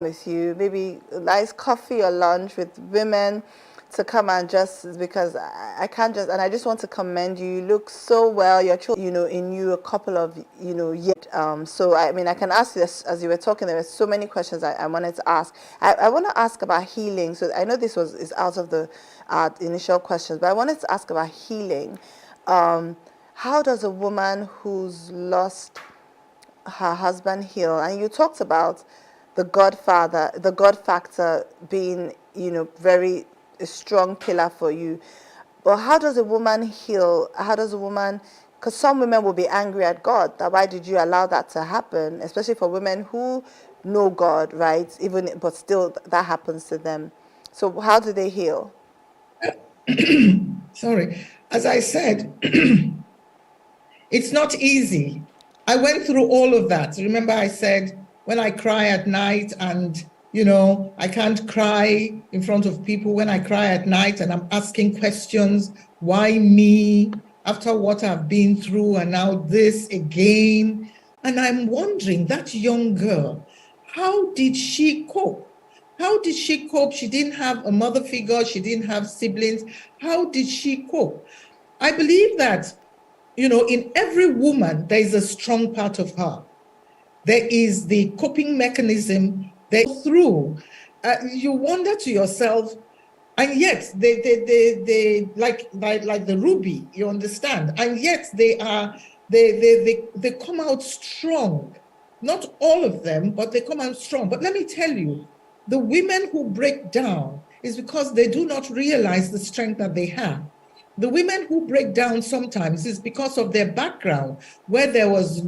with you, maybe a nice coffee or lunch with women to come and just because I can't just and I just want to commend you. You look so well. Your children, in you a couple of years. So I mean, I can ask this as you were talking. There were so many questions I wanted to ask. I want to ask about healing. So I know this is out of the initial questions, but I wanted to ask about healing. How does a woman who's lost her husband heal? And you talked about the God factor being, very a strong pillar for you. But how does a woman heal? How does a woman, because some women will be angry at God, that why did you allow that to happen? Especially for women who know God, right? But still that happens to them. So how do they heal? Sorry. As I said, it's not easy. I went through all of that. Remember, I said when I cry at night and, I can't cry in front of people when I cry at night and I'm asking questions. Why me? After what I've been through and now this again. And I'm wondering, that young girl, how did she cope? How did she cope? She didn't have a mother figure. She didn't have siblings. How did she cope? I believe that, in every woman, there is a strong part of her. There is the coping mechanism they go through. You wonder to yourself, and yet they like the ruby, you understand, and yet they come out strong. Not all of them, but they come out strong. But let me tell you, the women who break down is because they do not realize the strength that they have. The women who break down sometimes is because of their background, where there was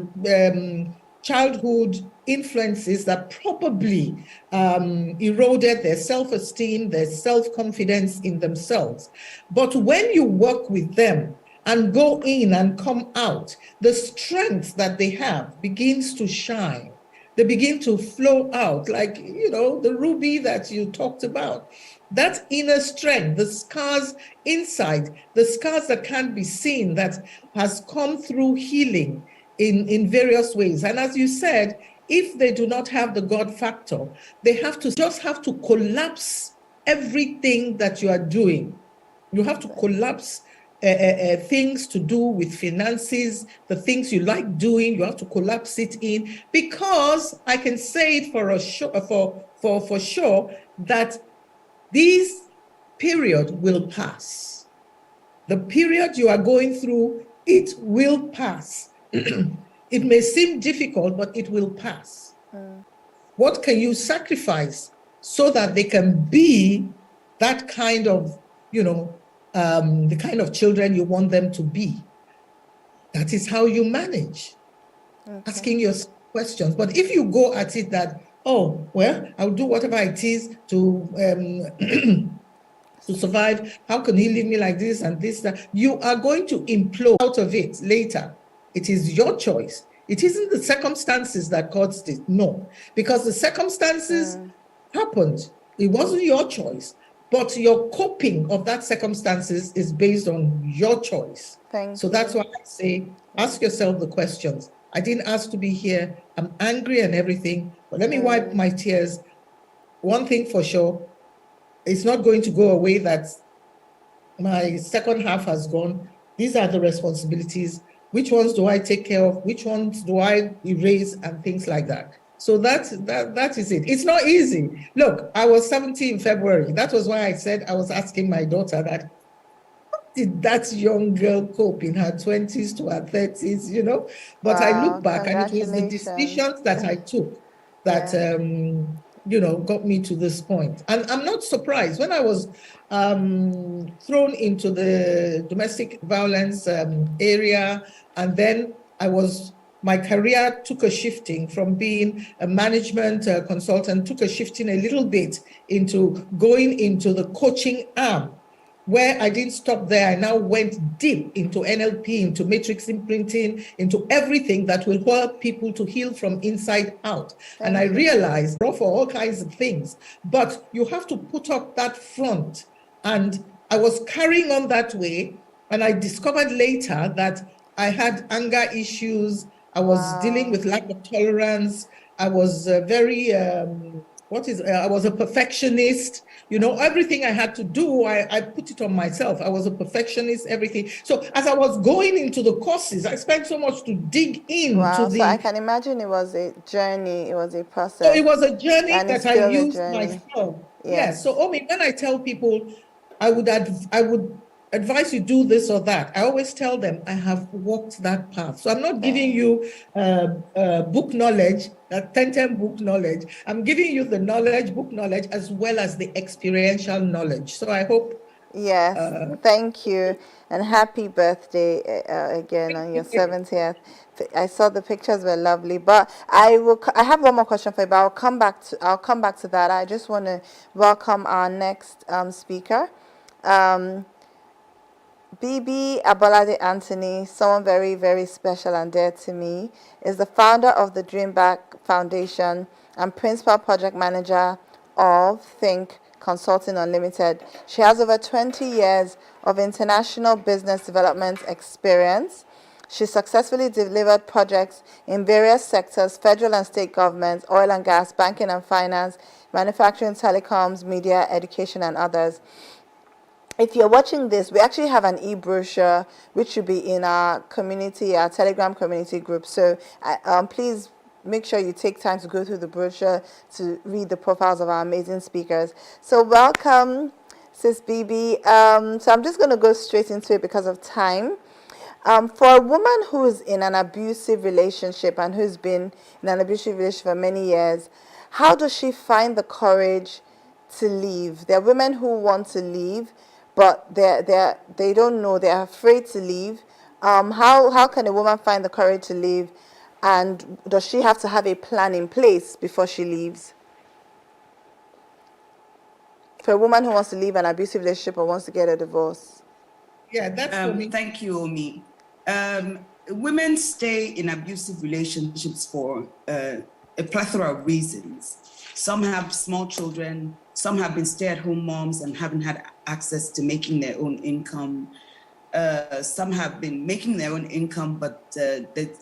childhood influences that probably eroded their self-esteem, their self-confidence in themselves. But when you work with them and go in and come out, the strength that they have begins to shine. They begin to flow out like, the ruby that you talked about. That inner strength, the scars inside, the scars that can't be seen, that has come through healing in various ways. And as you said, if they do not have the God factor, they have to collapse everything that you are doing. You have to collapse things to do with finances, the things you like doing, you have to collapse it in, because I can say it for sure that this period will pass. The period you are going through, it will pass. It may seem difficult, but it will pass. What can you sacrifice so that they can be that kind of, the kind of children you want them to be? That is how you manage. Okay. Asking your questions. But if you go at it that, oh, well, I'll do whatever it is to to survive. How can he leave me like this and this, that? You are going to implode out of it later. It is your choice. It isn't the circumstances that caused it. No, because the circumstances happened. It wasn't your choice, but your coping of that circumstances is based on your choice. So that's why I say, ask yourself the questions. I didn't ask to be here. I'm angry and everything, but let me wipe my tears. One thing for sure, it's not going to go away that my second half has gone. These are the responsibilities. Which ones do I take care of? Which ones do I erase and things like that? So that is it. It's not easy. Look, I was 70 in February. That was why I said I was asking my daughter that, how did that young girl cope in her 20s to her 30s, But wow, I look back and it was the decisions that I took that, got me to this point. And I'm not surprised. When I was thrown into the domestic violence area, and then my career took a shifting from being a management consultant, took a shifting a little bit into going into the coaching arm, where I didn't stop there. I now went deep into NLP, into matrix imprinting, into everything that will help people to heal from inside out. And I realized for all kinds of things, but you have to put up that front. And I was carrying on that way. And I discovered later that I had anger issues. I was dealing with lack of tolerance. I was very I was a perfectionist. Everything I had to do, I put it on myself. I was a perfectionist, everything. So as I was going into the courses, I spent so much to dig into Wow. So I the, can imagine it was a journey. It was a so it process, was a journey and it's that I still a used journey. myself. Yeah. So, Yes. Omi, when I tell people I would advise you do this or that, I always tell them I have walked that path. So I'm not giving Thank. you book knowledge, that 10 book knowledge. I'm giving you the knowledge, book knowledge, as well as the experiential knowledge. So I hope. Yes, Uh, thank you, and happy birthday again on your 70th. I saw the pictures were lovely, but I have one more question for you, but I'll come back to that. I just want to welcome our next speaker. Um, BB Abolade Anthony, someone very, very special and dear to me, is the founder of the Dreamback Foundation and principal project manager of Think Consulting Unlimited. She has over 20 years of international business development experience. She successfully delivered projects in various sectors, federal and state governments, oil and gas, banking and finance, manufacturing, telecoms, media, education, and others. If you're watching this, we actually have an e-brochure which should be in our community, our Telegram community group. So please make sure you take time to go through the brochure to read the profiles of our amazing speakers. So welcome, Sis BB. So I'm just going to go straight into it because of time. For a woman who's in an abusive relationship and who's been in an abusive relationship for many years, how does she find the courage to leave? There are women who want to leave, but they don't know, they're afraid to leave. How can a woman find the courage to leave? And does she have to have a plan in place before she leaves? For a woman who wants to leave an abusive relationship or wants to get a divorce. Yeah, that's for me. Thank you, Omi. Women stay in abusive relationships for a plethora of reasons. Some have small children, some have been stay-at-home moms and haven't had access to making their own income. Some have been making their own income, but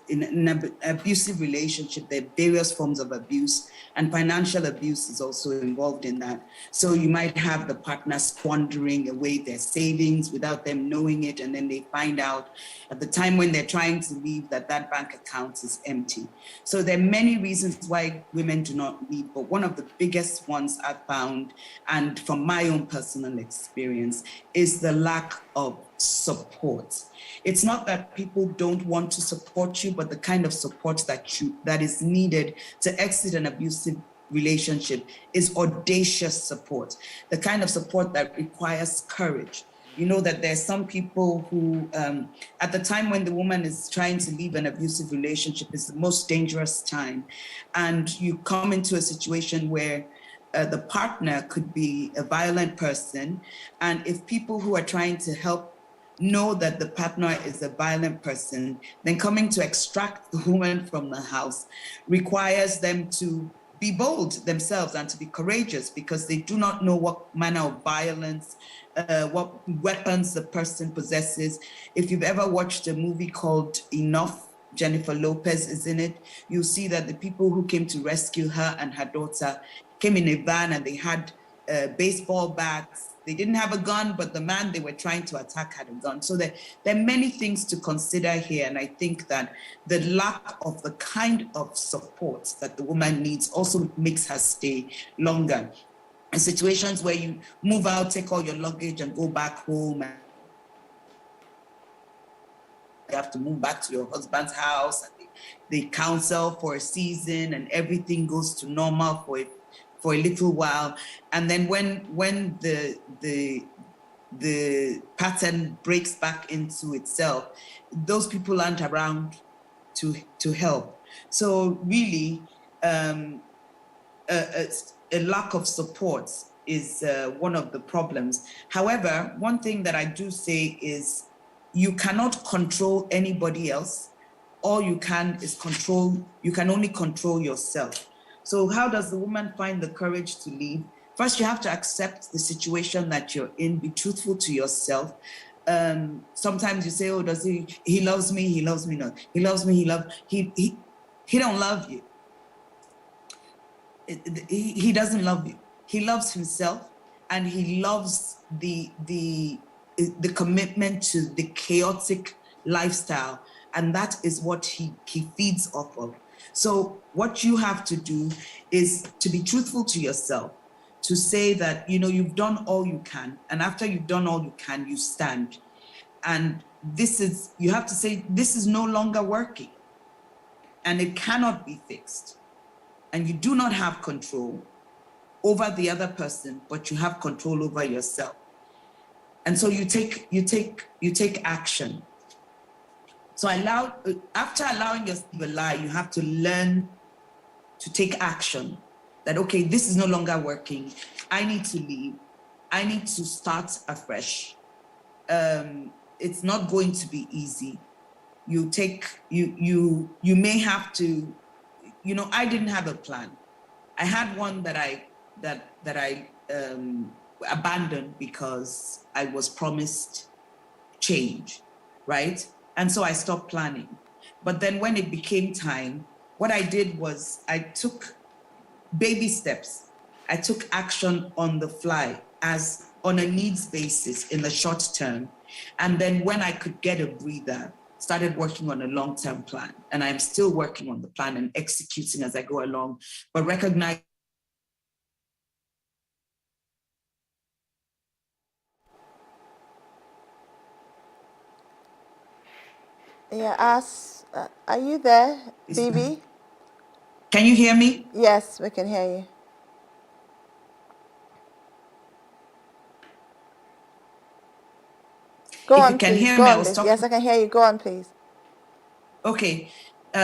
in an abusive relationship, there are various forms of abuse, and financial abuse is also involved in that. So you might have the partner squandering away their savings without them knowing it, and then they find out at the time when they're trying to leave that bank account is empty. So there are many reasons why women do not leave, but one of the biggest ones I've found, and from my own personal experience, is the lack of support. It's not that people don't want to support you, but the kind of support that is needed to exit an abusive relationship is audacious support, the kind of support that requires courage. You know that there's some people who, at the time when the woman is trying to leave an abusive relationship, is the most dangerous time. And you come into a situation where the partner could be a violent person. And if people who are trying to help know that the partner is a violent person, then coming to extract the woman from the house requires them to be bold themselves and to be courageous, because they do not know what manner of violence, what weapons the person possesses. If you've ever watched a movie called Enough, Jennifer Lopez is in it, you'll see that the people who came to rescue her and her daughter came in a van and they had baseball bats. They didn't have a gun, but the man they were trying to attack had a gun. So there are many things to consider here. And I think that the lack of the kind of support that the woman needs also makes her stay longer. In situations where you move out, take all your luggage and go back home, and you have to move back to your husband's house, and they counsel for a season and everything goes to normal for a little while, and then when the pattern breaks back into itself, those people aren't around to help. So really, a lack of support is one of the problems. However, one thing that I do say is you cannot control anybody else. All you can is you can only control yourself. So how does the woman find the courage to leave? First, you have to accept the situation that you're in, be truthful to yourself. Sometimes you say, oh, does he loves me? He loves me not. He loves me, he don't love you. he doesn't love you. He loves himself, and he loves the commitment to the chaotic lifestyle, and that is what he feeds off of. So what you have to do is to be truthful to yourself, to say that, you know, you've done all you can, and after you've done all you can, you stand. And you have to say, this is no longer working, and it cannot be fixed. And you do not have control over the other person, but you have control over yourself. And so you take action. So after allowing yourself to lie, you have to learn to take action. That, okay, this is no longer working. I need to leave. I need to start afresh. It's not going to be easy. You may have to, you know, I didn't have a plan. I had one that I abandoned because I was promised change, right? And so I stopped planning. But then when it became time, what I did was I took baby steps. I took action on the fly, as on a needs basis in the short term. And then when I could get a breather, started working on a long-term plan. And I'm still working on the plan and executing as I go along, but recognize. Yeah, are you there, Bibi? Can you hear me? Yes, we can hear you. Go If on, you can please. hear Go me, I on, was please. talking. Yes, I can hear you. Go on, please. Okay,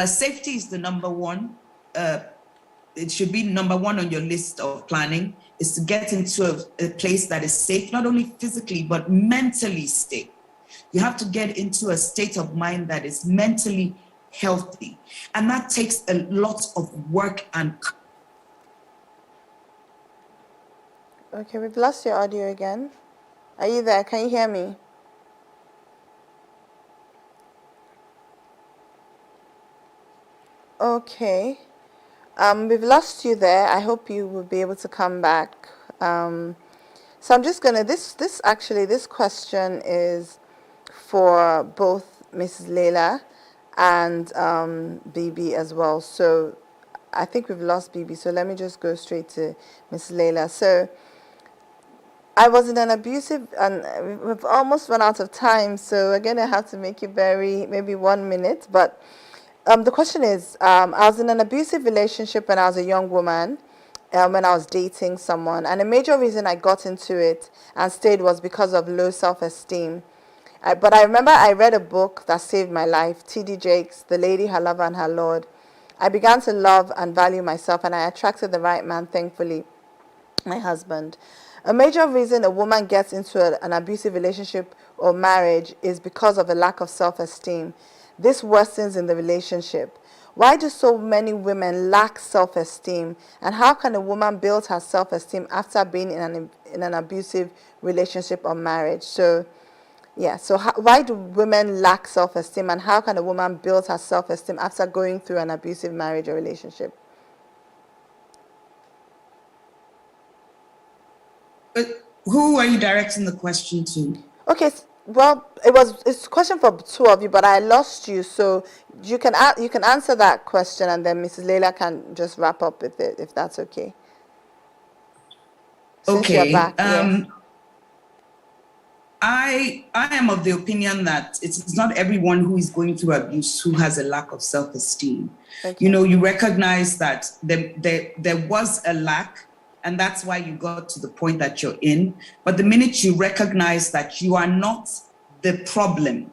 safety is the number one. It should be number one on your list of planning, is to get into a place that is safe, not only physically, but mentally safe. You have to get into a state of mind that is mentally healthy. And that takes a lot of work and. Okay, we've lost your audio again. Are you there? Can you hear me? Okay. We've lost you there. I hope you will be able to come back. So I'm just gonna, this question is for both Mrs. Leila and Bibi as well. So I think we've lost Bibi. So let me just go straight to Mrs. Leila. So I was in an abusive, and we've almost run out of time. So we're gonna have to make it maybe 1 minute. But the question is, I was in an abusive relationship when I was a young woman. When I was dating someone, and a major reason I got into it and stayed was because of low self-esteem. But I remember I read a book that saved my life, T.D. Jakes, The Lady, Her Lover, and Her Lord. I began to love and value myself, and I attracted the right man, thankfully, my husband. A major reason a woman gets into an abusive relationship or marriage is because of a lack of self-esteem. This worsens in the relationship. Why do so many women lack self-esteem, and how can a woman build her self-esteem after being in an abusive relationship or marriage? So, yeah. So, why do women lack self-esteem, and how can a woman build her self-esteem after going through an abusive marriage or relationship? Who are you directing the question to? Okay. Well, it's a question for two of you, but I lost you, so you can answer that question, and then Mrs. Leila can just wrap up with it, if that's okay. Since you're Okay. back, yes. I am of the opinion that it's not everyone who is going through abuse who has a lack of self-esteem. Okay. You know, you recognize that there was a lack, and that's why you got to the point that you're in. But the minute you recognize that you are not the problem,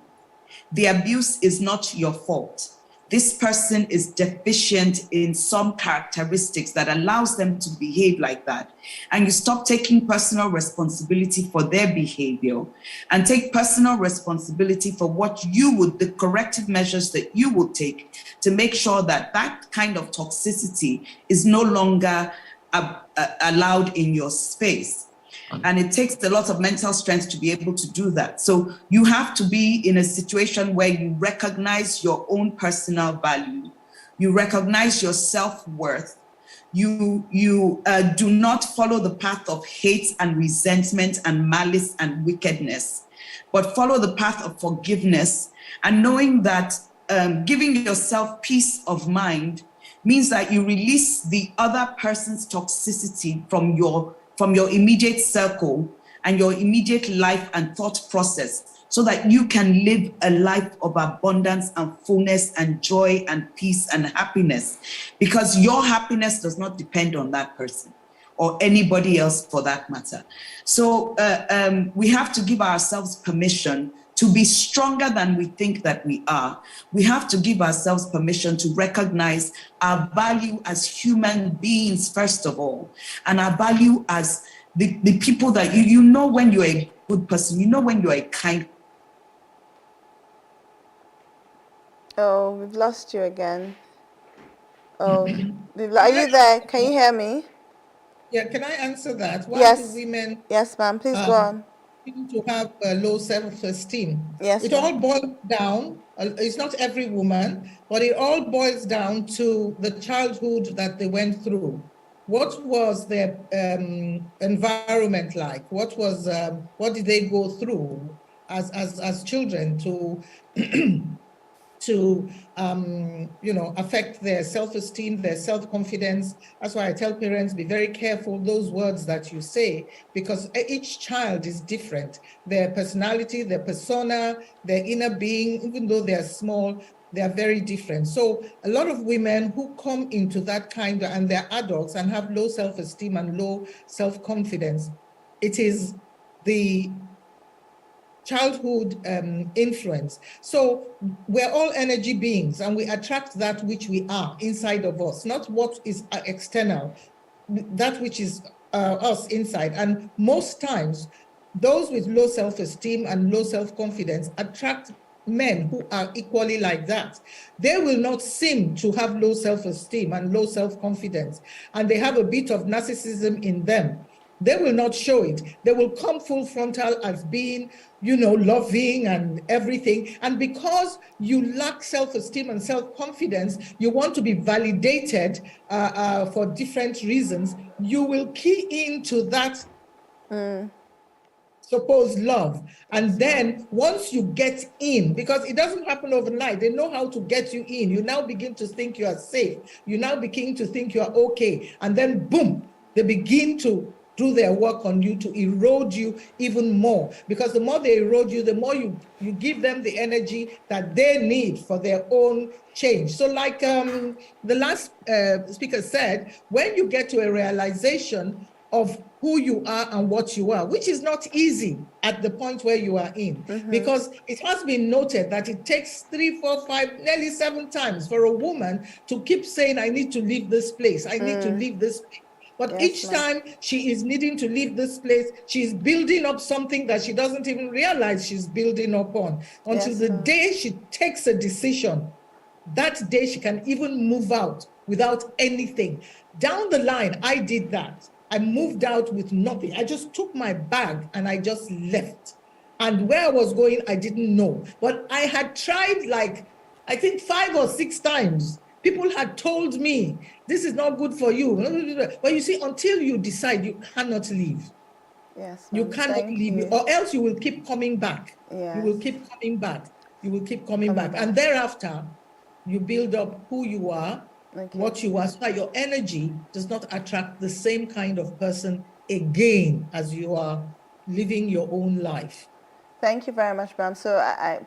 the abuse is not your fault. This person is deficient in some characteristics that allows them to behave like that. And you stop taking personal responsibility for their behavior and take personal responsibility for the corrective measures that you will take to make sure that that kind of toxicity is no longer allowed in your space. And it takes a lot of mental strength to be able to do that. So you have to be in a situation where you recognize your own personal value, you recognize your self-worth, you do not follow the path of hate and resentment and malice and wickedness, but follow the path of forgiveness, and knowing that giving yourself peace of mind means that you release the other person's toxicity from your immediate circle and your immediate life and thought process, so that you can live a life of abundance and fullness and joy and peace and happiness, because your happiness does not depend on that person or anybody else for that matter. So we have to give ourselves permission to be stronger than we think that we are. We have to give ourselves permission to recognize our value as human beings, first of all, and our value as the people that you know when you're a good person, you know when you're a kind. Oh, we've lost you again. Oh, are you there? Can you hear me? Yeah, can I answer that? Why Yes. do women Yes, ma'am. Please go on. seem to have low self-esteem? Yes, It ma'am. all boils down, it's not every woman, but it all boils down to the childhood that they went through. What was their environment like? What did they go through as children to affect their self-esteem, their self-confidence? That's why I tell parents, be very careful those words that you say, because each child is different. Their personality, their persona, their inner being, even though they're small, they are very different. So a lot of women who come into that kind of, and they're adults and have low self-esteem and low self-confidence, it is the childhood influence. So we're all energy beings, and we attract that which we are inside of us, not what is external, that which is us inside. And most times, those with low self-esteem and low self-confidence attract men who are equally like that. They will not seem to have low self-esteem and low self-confidence, and they have a bit of narcissism in them. They will not show it. They will come full frontal as being, loving and everything. And because you lack self-esteem and self-confidence, you want to be validated for different reasons, you will key into that supposed love. And then once you get in, because it doesn't happen overnight, they know how to get you in. You now begin to think you are safe. You now begin to think you are okay. And then boom, they begin to do their work on you to erode you even more, because the more they erode you, the more you give them the energy that they need for their own change. So like the last speaker said, when you get to a realization of who you are and what you are, which is not easy at the point where you are in, because it has been noted that it takes 3, 4, 5, nearly 7 times for a woman to keep saying, I need to leave this place, I need to leave this place. But Yes, each ma'am. time she is needing to leave this place, she's building up something that she doesn't even realize she's building up on, until Yes, the ma'am. day she takes a decision. That day she can even move out without anything. Down the line, I did that. I moved out with nothing. I just took my bag and I just left. And where I was going, I didn't know. But I had tried I think 5 or 6 times. People had told me, this is not good for you. But you see, until you decide, you cannot leave. Yes, You ma'am. cannot Thank leave, you. or else you will keep coming back. Yes. You will keep coming back. You will keep coming back. back. And thereafter, you build up who you are, Okay. what you are, so that your energy does not attract the same kind of person again as you are living your own life. Thank you very much, ma'am. So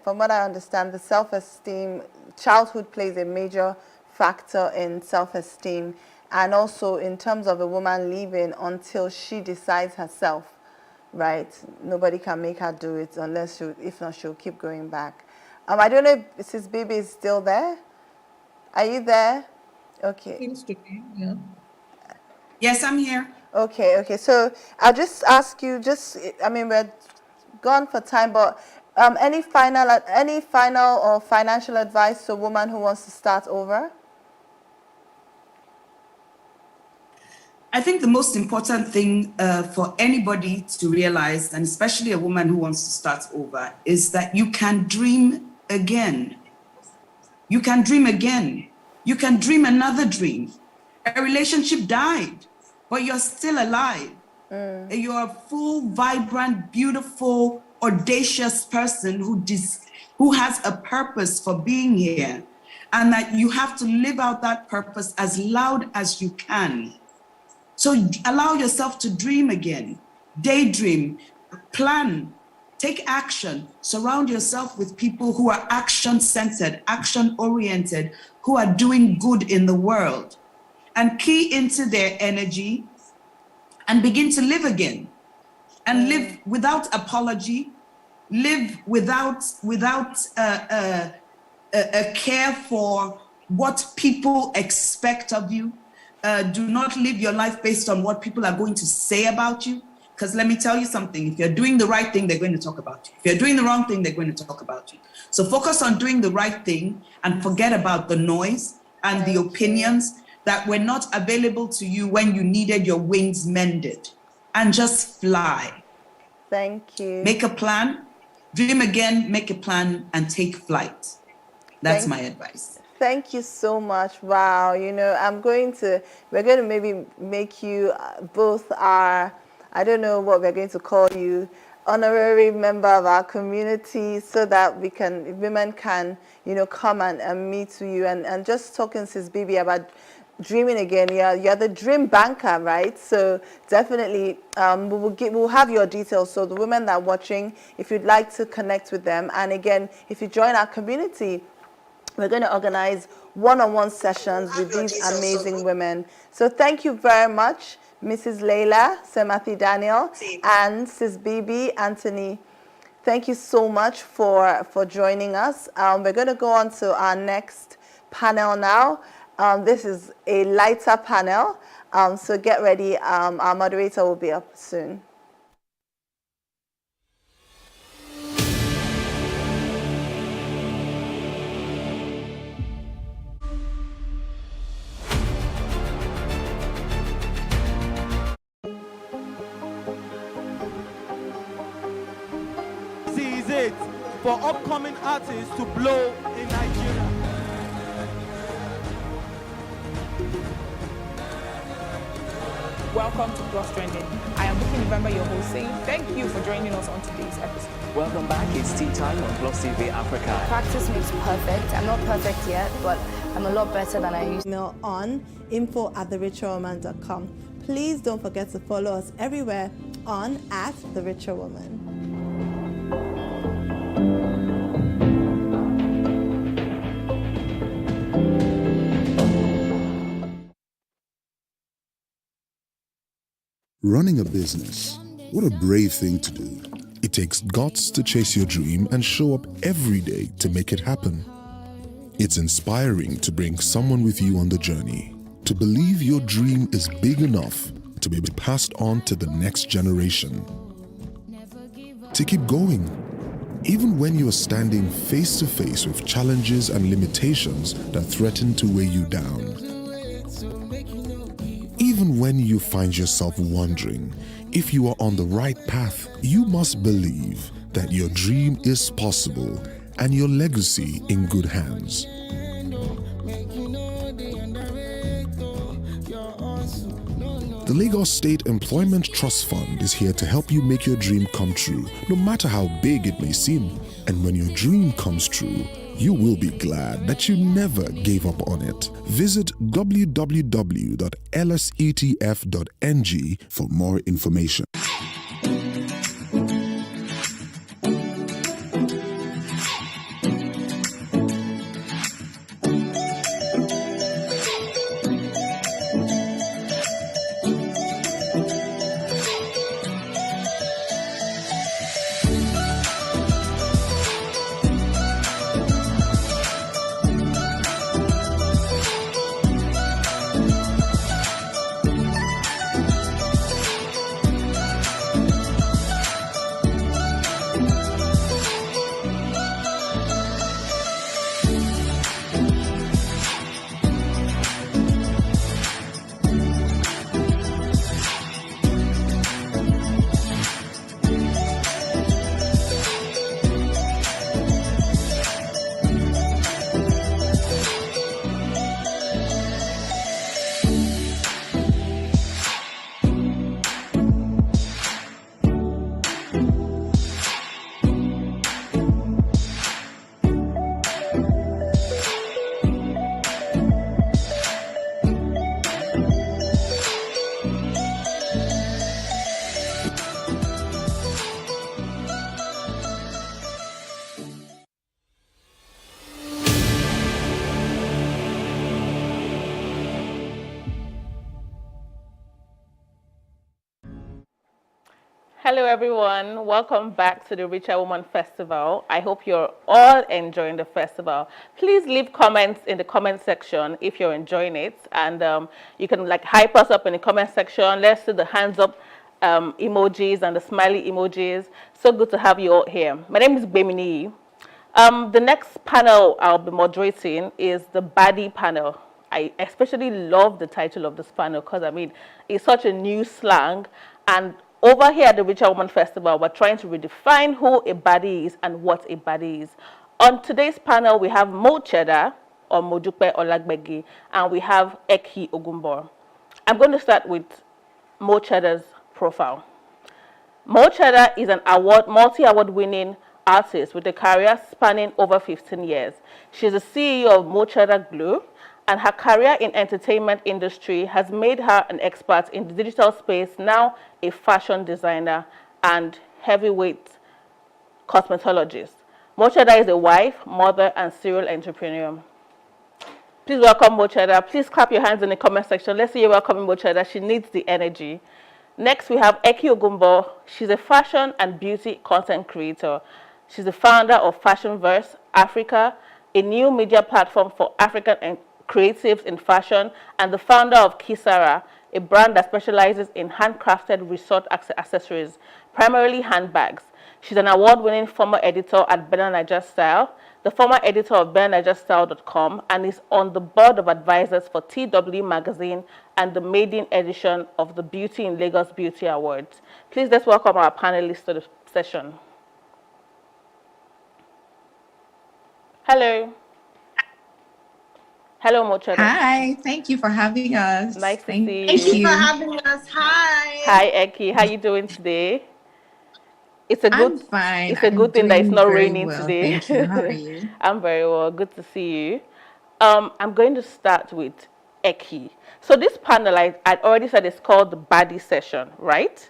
from what I understand, the self-esteem, childhood plays a major factor in self-esteem, and also in terms of a woman leaving until she decides herself, right? Nobody can make her do it unless if not, she'll keep going back. I don't know if Mrs. Bibi is still there. Are you there? Okay. Seems to be, yeah. Yes, I'm here. Okay. So I'll just ask you, we're gone for time, but any final or financial advice to a woman who wants to start over? I think the most important thing for anybody to realize, and especially a woman who wants to start over, is that you can dream again. You can dream again. You can dream another dream. A relationship died, but you're still alive. You're a full, vibrant, beautiful, audacious person who has a purpose for being here, and that you have to live out that purpose as loud as you can. So allow yourself to dream again, daydream, plan, take action, surround yourself with people who are action-centered, action-oriented, who are doing good in the world, and key into their energy and begin to live again, and live without apology, live without a care for what people expect of you. Do not live your life based on what people are going to say about you. Because let me tell you something, if you're doing the right thing, they're going to talk about you. If you're doing the wrong thing, they're going to talk about you. So focus on doing the right thing and forget about the noise and the opinions that were not available to you when you needed your wings mended. And just fly. Thank you. Make a plan, dream again, make a plan, and take flight. That's my advice. Thank you so much. Wow. You know, we're going to maybe make you both our, I don't know what we're going to call you, honorary member of our community, so that women can, you know, come and meet you and just talking Sis Bibi about dreaming again. You're the dream banker, right? So definitely we'll have your details. So the women that are watching, if you'd like to connect with them, and again, if you join our community, we're going to organize one-on-one sessions with these amazing women. So thank you very much, Mrs. Leila Semathi Daniel and Sis Bibi Anthony. Thank you so much for joining us. We're going to go on to our next panel now. This is a lighter panel, so get ready. Our moderator will be up soon. Is it for upcoming artists to blow in Nigeria? Welcome to Plus Trending. I am Bukky November, your host, saying thank you for joining us on today's episode. Welcome back. It's tea time on Plus TV Africa. Practice makes perfect. I'm not perfect yet, but I'm a lot better than I used to. Email on info@thericherwoman.com. Please don't forget to follow us everywhere on @thericherwoman. Running a business, what a brave thing to do. It takes guts to chase your dream and show up every day to make it happen. It's inspiring to bring someone with you on the journey, to believe your dream is big enough to be passed on to the next generation. To keep going, even when you're standing face to face with challenges and limitations that threaten to weigh you down. Even when you find yourself wondering if you are on the right path, you must believe that your dream is possible and your legacy in good hands. The Lagos State Employment Trust Fund is here to help you make your dream come true, no matter how big it may seem. And when your dream comes true, you will be glad that you never gave up on it. Visit www.lsetf.ng for more information. Hello, everyone. Welcome back to the Richer Woman Festival. I hope you're all enjoying the festival. Please leave comments in the comment section if you're enjoying it. And you can like hype us up in the comment section. Let's see the hands up emojis and the smiley emojis. So good to have you all here. My name is Bemini. The next panel I'll be moderating is the baddie panel. I especially love the title of this panel because, I mean, it's such a new slang. And over here at the Richer Woman Festival, we're trying to redefine who a baddie is and what a baddie is. On today's panel, we have Mo Cheddar, or Modupe Olagbegi, and we have Eki Ogunbor. I'm going to start with Mo Cheddar's profile. Mo Cheddar is an multi-award winning artist with a career spanning over 15 years. She's the CEO of Mo Cheddar Glue, and her career in entertainment industry has made her an expert in the digital space, now a fashion designer and heavyweight cosmetologist. Mo Cheddar is a wife, mother, and serial entrepreneur. Please welcome Mo Cheddar. Please clap your hands in the comment section. Let's see you welcoming Mo Cheddar. She needs the energy. Next, we have Eki Ogunbor. She's a fashion and beauty content creator. She's the founder of Fashionverse Africa, a new media platform for African creatives in fashion, and the founder of Kisara, a brand that specializes in handcrafted resort accessories, primarily handbags. She's an award-winning former editor at Bena Naija Style, the former editor of BenaNaijaStyle.com, and is on the board of advisors for TW Magazine and the maiden edition of the Beauty in Lagos Beauty Awards. Please let's welcome our panelists to the session. Hello. Hello, Mo Cheddar. Hi, thank you for having us. Nice to see you. Thank you for having us. Hi. Hi, Eki. How you doing today? It's a good. I'm fine. It's a good thing that it's not raining well, today. Thank you. How are you? I'm very well. Good to see you. I'm going to start with Eki. So this panel, I already said, it's called the baddie session, right?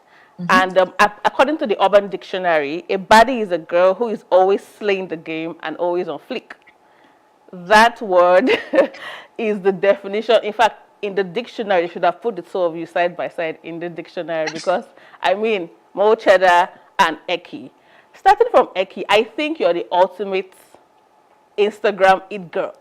And according to the Urban Dictionary, a baddie is a girl who is always slaying the game and always on fleek. That word is the definition. In fact, in the dictionary, you should have put the two of you side by side in the dictionary because, I mean, Mo Cheddar and Eki. Starting from Eki, I think you're the ultimate Instagram it girl.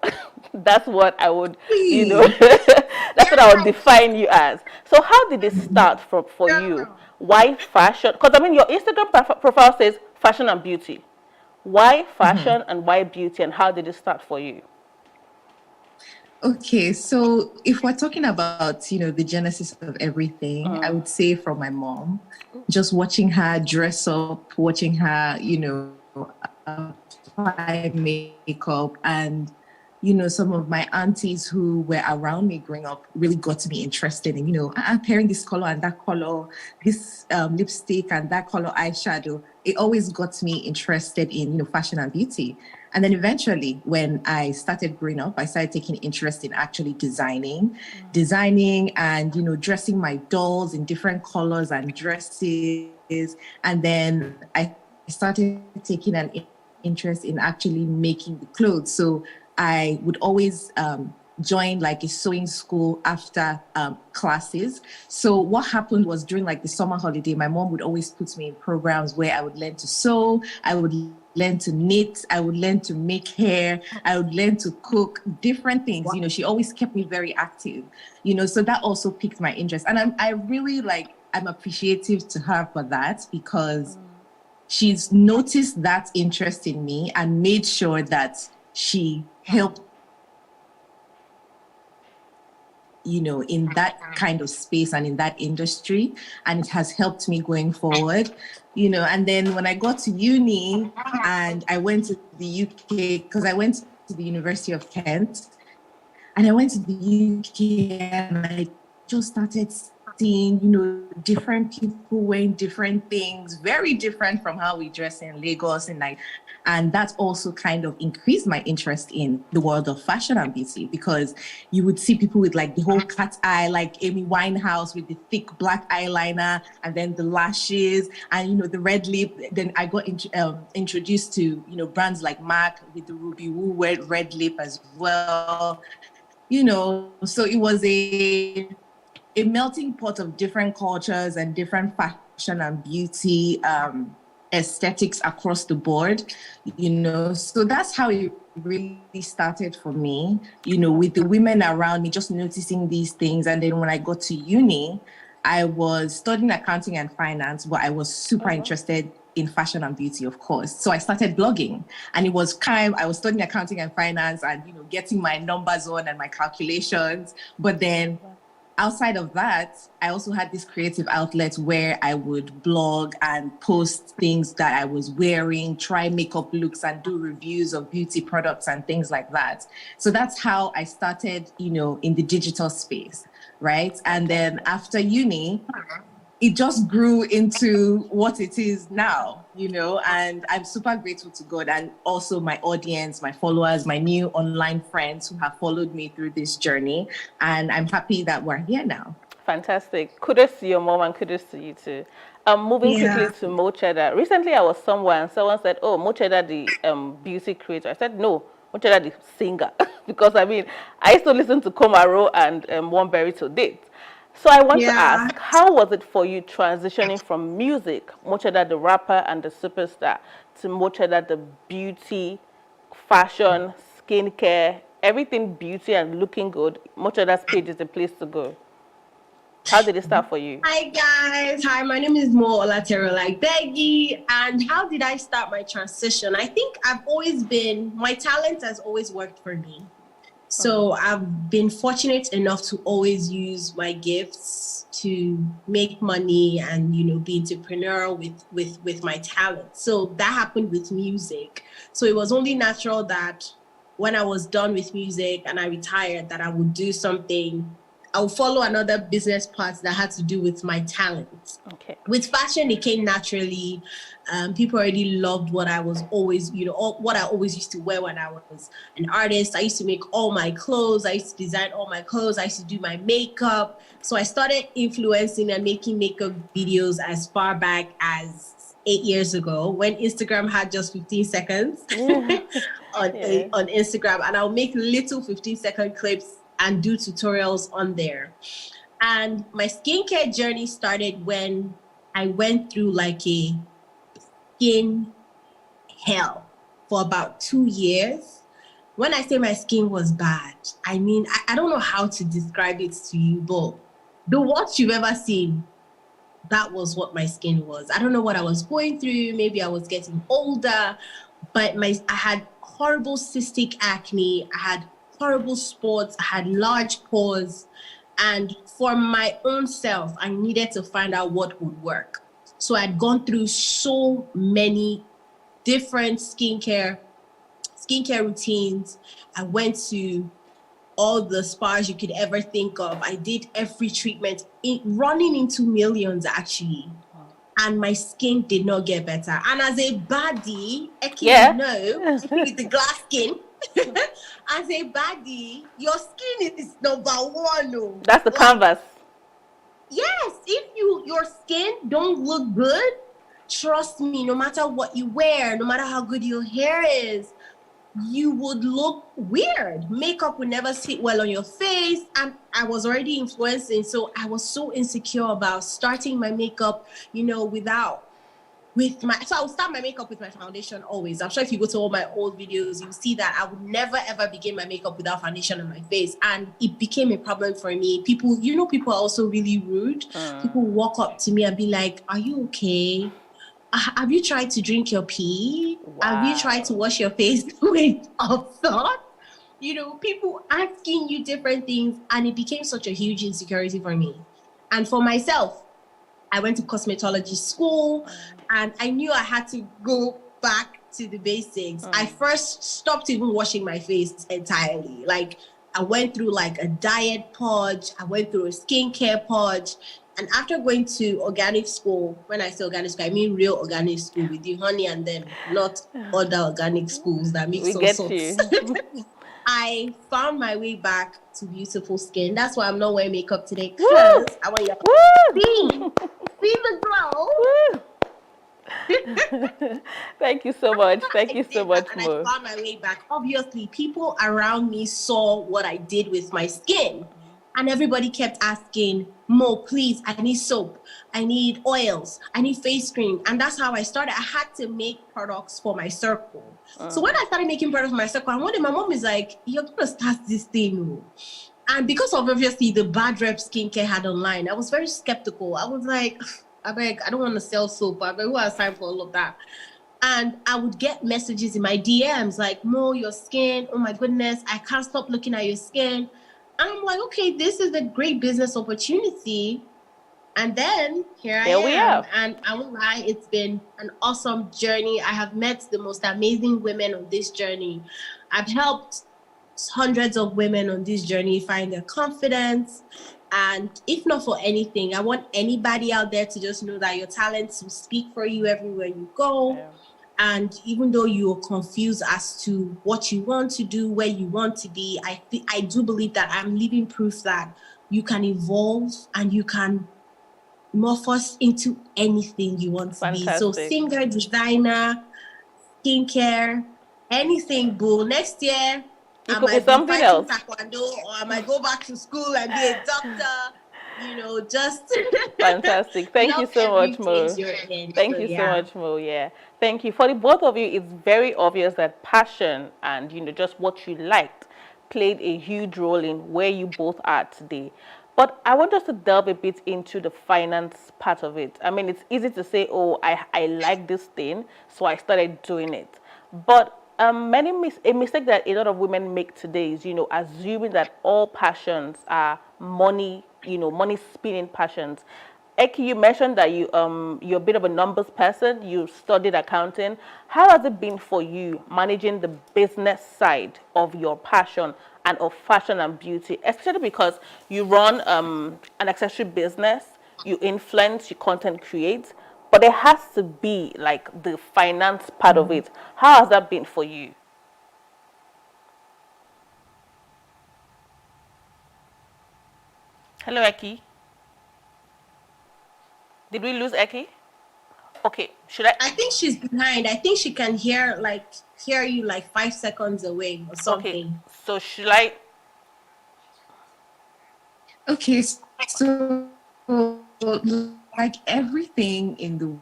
That's what I would, you know, that's what I would define you as. So how did it start for you? Why fashion? Because, I mean, your Instagram profile says fashion and beauty. Why fashion and why beauty, and how did it start for you? Okay, so if we're talking about, you know, the genesis of everything, I would say from my mom, just watching her dress up, watching her, you know, apply makeup, and, you know, some of my aunties who were around me growing up really got me interested in, you know, pairing this color and that color, this lipstick and that color eyeshadow. It always got me interested in, you know, fashion and beauty. And then eventually, when I started growing up, I started taking interest in actually designing and, you know, dressing my dolls in different colors and dresses. And then I started taking an interest in actually making the clothes. So I would always join like a sewing school after classes. So what happened was during like the summer holiday, my mom would always put me in programs where I would learn to sew, I would learn to knit, I would learn to make hair, I would learn to cook, different things. You know, she always kept me very active, you know, so that also piqued my interest. And I'm appreciative to her for that because she's noticed that interest in me and made sure that she helped, you know, in that kind of space and in that industry. And it has helped me going forward, you know. And then when I got to uni and I went to the UK, because I went to the University of Kent, and I went to the UK and I just started seeing, you know, different people wearing different things, very different from how we dress in Lagos and like. And that also kind of increased my interest in the world of fashion and beauty, because you would see people with like the whole cat eye, like Amy Winehouse with the thick black eyeliner and then the lashes and, you know, the red lip. Then I got introduced to, you know, brands like MAC with the Ruby Woo red lip as well. You know, so it was a melting pot of different cultures and different fashion and beauty, aesthetics across the board, So that's how it really started for me, with the women around me, just noticing these things. And then when I got to uni, I was studying accounting and finance, but I was super interested in fashion and beauty, of course. So I started blogging, and it was I was studying accounting and finance and, getting my numbers on and my calculations. But then outside of that, I also had this creative outlet where I would blog and post things that I was wearing, try makeup looks and do reviews of beauty products and things like that. So that's how I started, in the digital space, right? And then after uni, it just grew into what it is now, and I'm super grateful to God and also my audience, my followers, my new online friends who have followed me through this journey. And I'm happy that we're here now. Fantastic. Kudos to your mom and kudos to you too. Moving quickly to Mo Cheddar. Recently I was somewhere and someone said, oh, Mo Cheddar, the beauty creator. I said, no, Mo Cheddar, the singer. Because I used to listen to Komaro and One Berry to date. So I want to ask, how was it for you transitioning from music, Mo Cheddar the rapper and the superstar, to Mo Cheddar the beauty, fashion, skincare, everything beauty and looking good? Mo Cheddar's page is the place to go. How did it start for you? Hi guys, hi, my name is Mo Olatero like Beggy. And how did I start my transition? I think my talent has always worked for me. So I've been fortunate enough to always use my gifts to make money and, be entrepreneurial with my talent. So that happened with music. So it was only natural that when I was done with music and I retired, that I would do something. I would follow another business path that had to do with my talent. Okay. With fashion, it came naturally. People already loved what I was always, what I always used to wear when I was an artist. I used to make all my clothes. I used to design all my clothes. I used to do my makeup. So I started influencing and making makeup videos as far back as 8 years ago, when Instagram had just 15 seconds on Instagram. And I'll make little 15-second clips and do tutorials on there. And my skincare journey started when I went through like a skin hell for about 2 years. When I say my skin was bad, I don't know how to describe it to you, but the worst you've ever seen, that was what my skin was. I don't know what I was going through. Maybe I was getting older, but I had horrible cystic acne. I had horrible spots. I had large pores. And for my own self, I needed to find out what would work. So I'd gone through so many different skincare routines. I went to all the spas you could ever think of. I did every treatment, running into millions actually. And my skin did not get better. And as a baddie, with the glass skin, as a baddie, your skin is number one. Oh. That's the canvas. Yes, if your skin don't look good, trust me, no matter what you wear, no matter how good your hair is, you would look weird. Makeup would never sit well on your face. And I was already influencing, so I was so insecure about starting my makeup, so I would start my makeup with my foundation always. I'm sure if you go to all my old videos, you'll see that I would never ever begin my makeup without foundation on my face. And it became a problem for me. People are also really rude. People walk up to me and be like, are you okay? Have you tried to drink your pee? Wow. Have you tried to wash your face with a thought? People asking you different things. And it became such a huge insecurity for me. And for myself, I went to cosmetology school and I knew I had to go back to the basics. I first stopped even washing my face entirely. Like I went through like a diet purge. I went through a skincare purge. And after going to organic school, when I say organic school, I mean real organic school with the honey and then not other organic schools that mix all sorts. I found my way back to beautiful skin. That's why I'm not wearing makeup today, because I want you to see the glow. Thank you so much. Thank you so much, Mo. I found my way back. Obviously, people around me saw what I did with my skin. And everybody kept asking, Mo, please, I need soap, I need oils, I need face cream. And that's how I started. I had to make products for my circle. So when I started making products for my circle, and one day my mom is like, you're going to start this thing. And because of obviously the bad rep skincare had online, I was very skeptical. I was like, I don't want to sell soap. Who has time for all of that? And I would get messages in my DMs like, Mo, your skin, oh my goodness, I can't stop looking at your skin. And I'm like, okay, this is a great business opportunity. And then here I am. And I won't lie, it's been an awesome journey. I have met the most amazing women on this journey. I've helped hundreds of women on this journey find their confidence. And if not for anything, I want anybody out there to just know that your talents will speak for you everywhere you go. Yeah. And even though you're confused as to what you want to do, where you want to be, I do believe that I'm living proof that you can evolve and you can morph us into anything you want to be. So singer, designer, skincare, anything, boo. Next year, I might be something else. Taekwondo, or I might go back to school and be a doctor. Just fantastic. Thank you so much, Mo. Thank you so much, Mo. Yeah, thank you. For the both of you, it's very obvious that passion and just what you liked played a huge role in where you both are today. But I want us to delve a bit into the finance part of it. I mean, it's easy to say, oh, I like this thing, so I started doing it. But a mistake that a lot of women make today is, assuming that all passions are money, money spinning passions. Eki, you mentioned that you're a bit of a numbers person. You studied accounting. How has it been for you managing the business side of your passion and of fashion and beauty, especially because you run an accessory business, you influence, you content create, but there has to be like the finance part of it. How has that been for you? Hello, Eki. Did we lose Eki? Okay, should I? I think she's behind. I think she can hear you like 5 seconds away or something. Okay, so should I? Okay, so like everything in the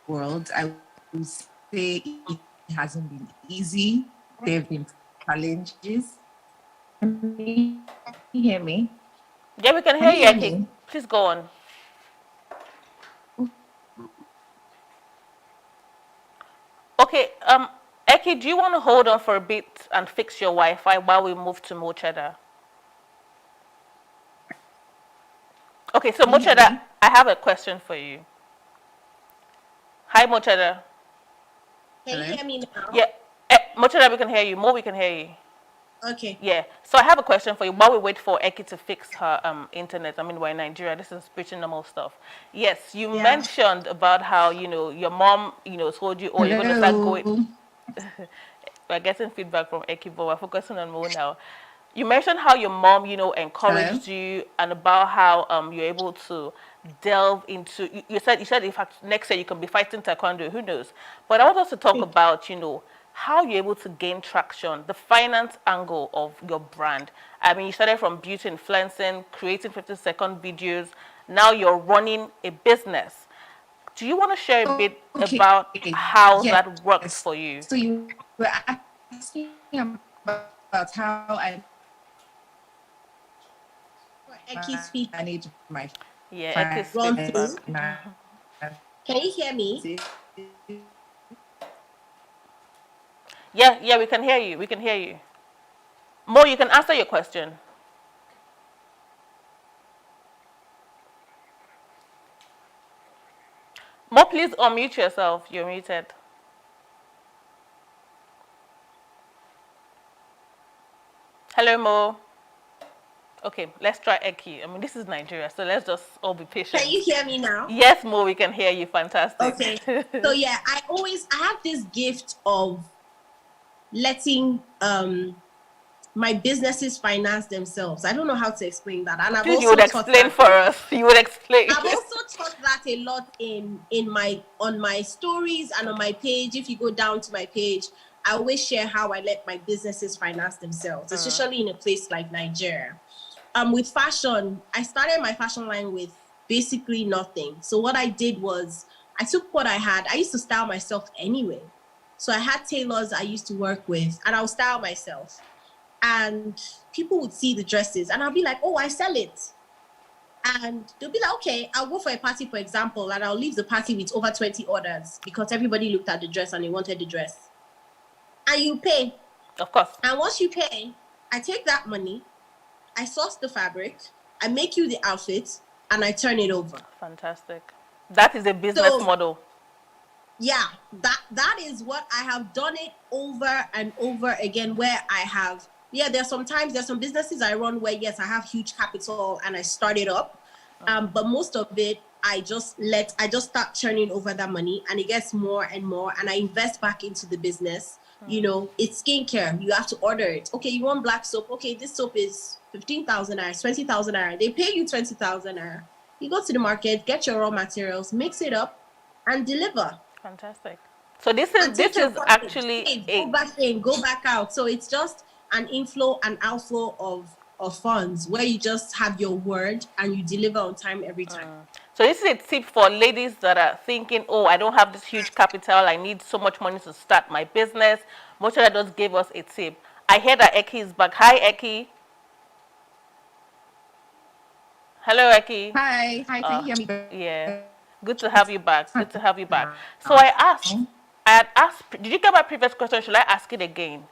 world, I would say it hasn't been easy. There have been challenges. Can you hear me? Yeah, we can hear you, Eki. Please go on. Okay, Eki, do you want to hold on for a bit and fix your Wi-Fi while we move to Mo Cheddar? Okay, so Mo Cheddar, I have a question for you. Hi, Mo Cheddar. Can you hear me now? Yeah, Mo Cheddar, we can hear you. Mo, we can hear you. Okay. Yeah, so I have a question for you while we wait for Eki to fix her internet. I mean, we're in Nigeria. This is pretty normal stuff. Yes, you mentioned about how, your mom, told you, oh, you're going to start going. We're getting feedback from Eki, but we're focusing on Mo now. You mentioned how your mom, encouraged you and about how you're able to delve into, you said in fact, next year you can be fighting taekwondo, who knows? But I want us to talk about, how you're able to gain traction, the finance angle of your brand. I mean, you started from beauty influencing, creating 50-second videos. Now you're running a business. Do you want to share a bit about how that works for you? So you were asking about how I manage my finance. Can you hear me? Yeah, we can hear you. We can hear you. Mo, you can answer your question. Mo, please unmute yourself. You're muted. Hello, Mo. Okay, let's try Eki. I mean, this is Nigeria, so let's just all be patient. Can you hear me now? Yes, Mo, we can hear you. Fantastic. Okay. So yeah, I have this gift of letting my businesses finance themselves. I don't know how to explain that. And you would explain for us. You would explain. I've also taught that a lot on my stories and on my page. If you go down to my page, I always share how I let my businesses finance themselves, especially in a place like Nigeria. with fashion, I started my fashion line with basically nothing. So what I did was I took what I had. I used to style myself anyway. So I had tailors I used to work with, and I'll style myself. And people would see the dresses, and I'll be like, oh, I sell it. And they'll be like, okay, I'll go for a party, for example, and I'll leave the party with over 20 orders because everybody looked at the dress and they wanted the dress. And you pay. Of course. And once you pay, I take that money, I source the fabric, I make you the outfit, and I turn it over. Fantastic. That is a business model. Yeah, that is what I have done it over and over again, where I have, there's some businesses I run where, yes, I have huge capital and I start it up. But most of it, I just start turning over that money, and it gets more and more, and I invest back into the business. You know, it's skincare. You have to order it. Okay, you want black soap. Okay, this soap is 15,000 naira, 20,000 naira. They pay you 20,000 naira. You go to the market, get your raw materials, mix it up, and deliver. Fantastic. So this is actually go back in, go back out. So it's just an inflow and outflow of funds where you just have your word and you deliver on time every time. So this is a tip for ladies that are thinking, oh, I don't have this huge capital. I need so much money to start my business. Mochola just gave us a tip. I hear that Eki is back. Hi, Eki. Hello, Eki. Hi, can you hear me? Yeah. Good to have you back. Good to have you back. So I had asked, did you get my previous question? Should I ask it again?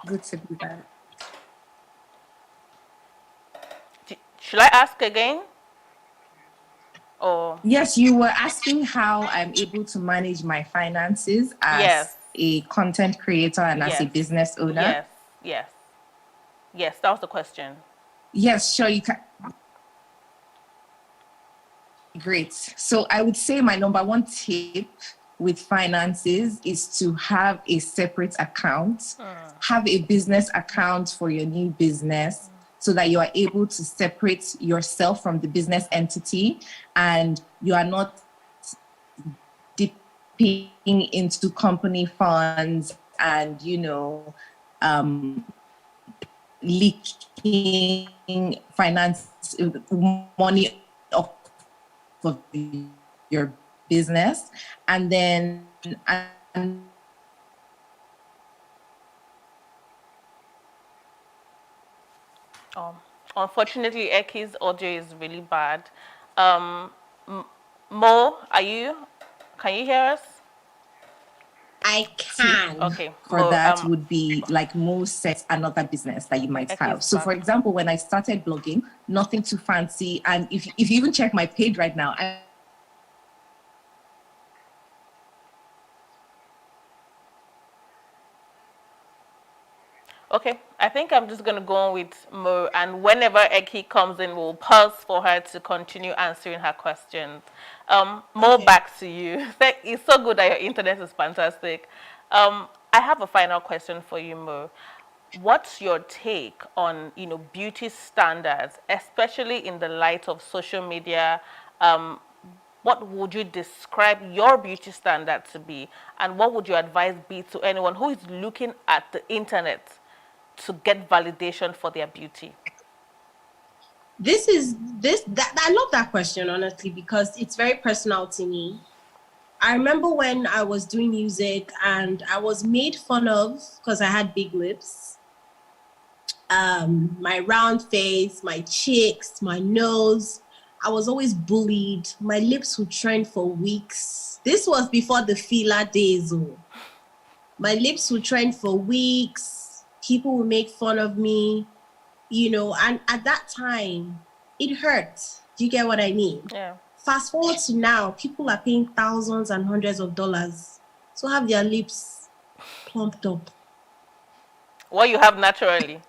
Good to be back. Should I ask again? Or yes, you were asking how I'm able to manage my finances as a content creator and as a business owner. Yes, that was the question. Yes, sure, you can. Great. So I would say my number one tip with finances is to have a separate account, have a business account for your new business, so that you are able to separate yourself from the business entity and you are not dipping into company funds and, leaking money off of your business. And then unfortunately, Eki's audio is really bad. Mo, can you hear us? I can. Okay. For that would be like Mo sets another business that you might have. So for example, when I started blogging, nothing too fancy. And if you even check my page right now, Okay, I think I'm just going to go on with Mo, and whenever Eki comes in, we'll pause for her to continue answering her questions. Mo, back to you. It's so good that your internet is fantastic. I have a final question for you, Mo. What's your take on, beauty standards, especially in the light of social media? What would you describe your beauty standard to be? And what would your advice be to anyone who is looking at the internet to get validation for their beauty? I love that question, honestly, because it's very personal to me. I remember when I was doing music and I was made fun of because I had big lips. My round face, my cheeks, my nose. I was always bullied. My lips would trend for weeks. This was before the filler days. My lips would trend for weeks. People would make fun of me, and at that time, it hurt. Do you get what I mean? Yeah. Fast forward to now, people are paying thousands and hundreds of dollars to have their lips plumped up. What you have naturally.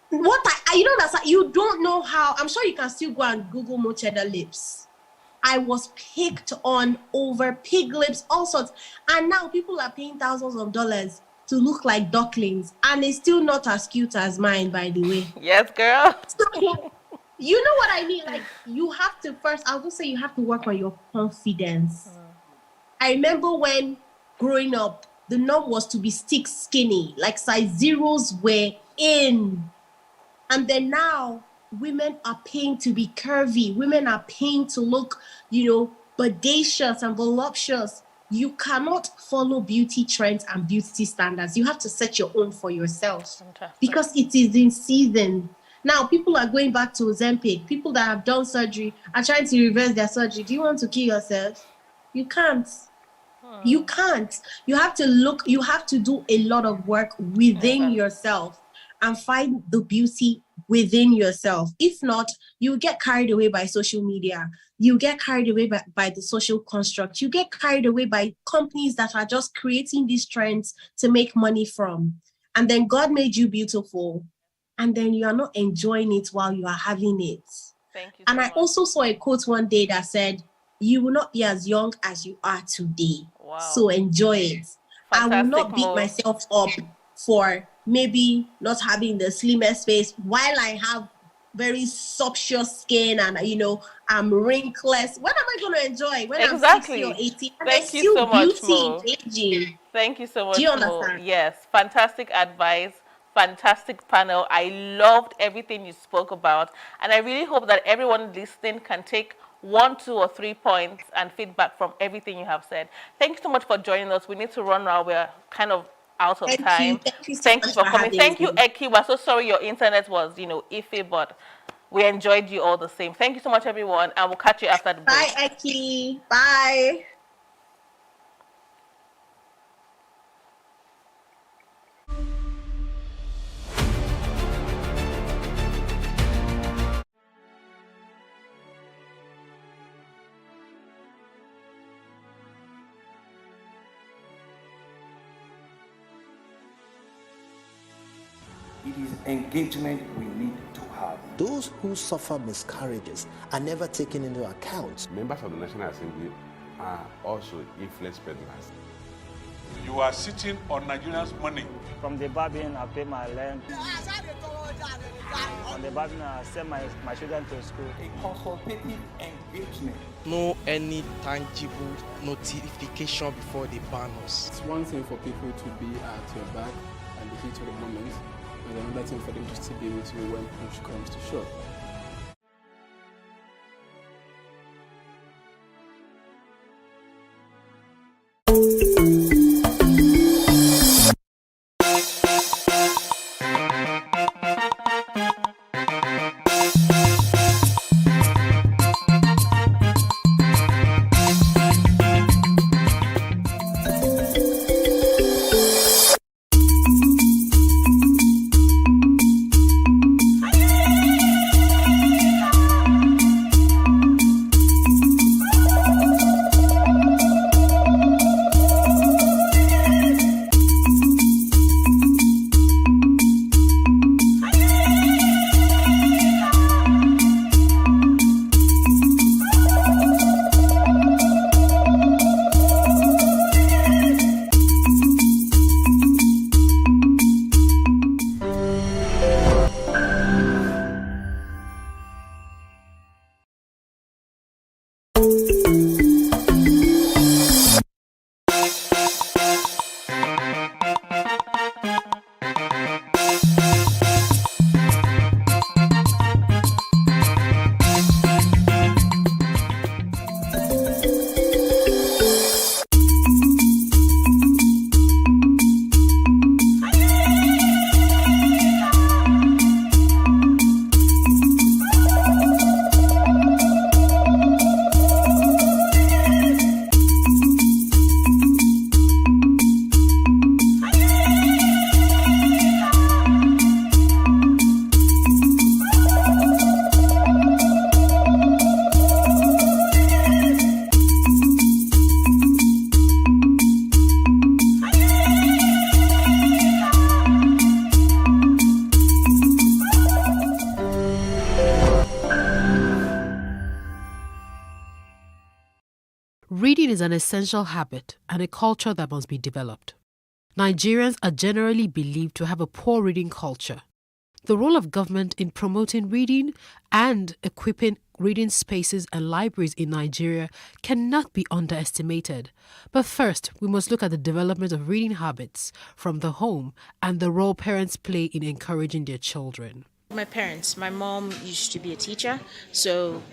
You don't know how. I'm sure you can still go and Google Mo Cheddar lips. I was picked on over pig lips, all sorts. And now people are paying thousands of dollars to look like ducklings, and it's still not as cute as mine, by the way. Yes, girl. So, you know what I mean? Like, you have to I'll just say you have to work on your confidence. I remember when growing up, the norm was to be stick skinny, like size zeros were in. And then now women are paying to be curvy. Women are paying to look, bodacious and voluptuous. You cannot follow beauty trends and beauty standards. You have to set your own for yourself. Fantastic. Because it is in season. Now, people are going back to Ozempic. People that have done surgery are trying to reverse their surgery. Do you want to kill yourself? You can't. You can't. You have to you have to do a lot of work within yourself and find the beauty within yourself. If not, you get carried away by social media. You get carried away by the social construct. You get carried away by companies that are just creating these trends to make money from. And then God made you beautiful. And then you are not enjoying it while you are having it. Thank you. And I also saw a quote one day that said, you will not be as young as you are today. Wow. So enjoy it. I will not beat myself up for maybe not having the slimmest face while I have very sumptuous skin and, I'm wrinkless. When am I going to enjoy? When I'm 60 or 80? And Thank you so much, Mo. Aging. Thank you so much, Do you Mo. understand? Yes, fantastic advice. Fantastic panel. I loved everything you spoke about. And I really hope that everyone listening can take 1, 2, or 3 points and feedback from everything you have said. Thank you so much for joining us. We need to run now. We're kind of out of time. Thank you for coming. Thank you, Eki. We're so sorry your internet was, iffy, but we enjoyed you all the same. Thank you so much, everyone. And we'll catch you after the break. Bye, Eki. Bye. It is engagement we need to have. Those who suffer miscarriages are never taken into account. Members of the National Assembly are also influence peddlers. You are sitting on Nigerians' money. From the Babin, I pay my rent. On the Babin, I send my children to school. A consultative engagement. No any tangible notification before they ban us. It's one thing for people to be at your back and the heat of the moment, and another thing for them to still be with you when push comes to shove. Reading is an essential habit and a culture that must be developed. Nigerians are generally believed to have a poor reading culture. The role of government in promoting reading and equipping reading spaces and libraries in Nigeria cannot be underestimated. But first, we must look at the development of reading habits from the home and the role parents play in encouraging their children. My parents, my mom used to be a teacher, so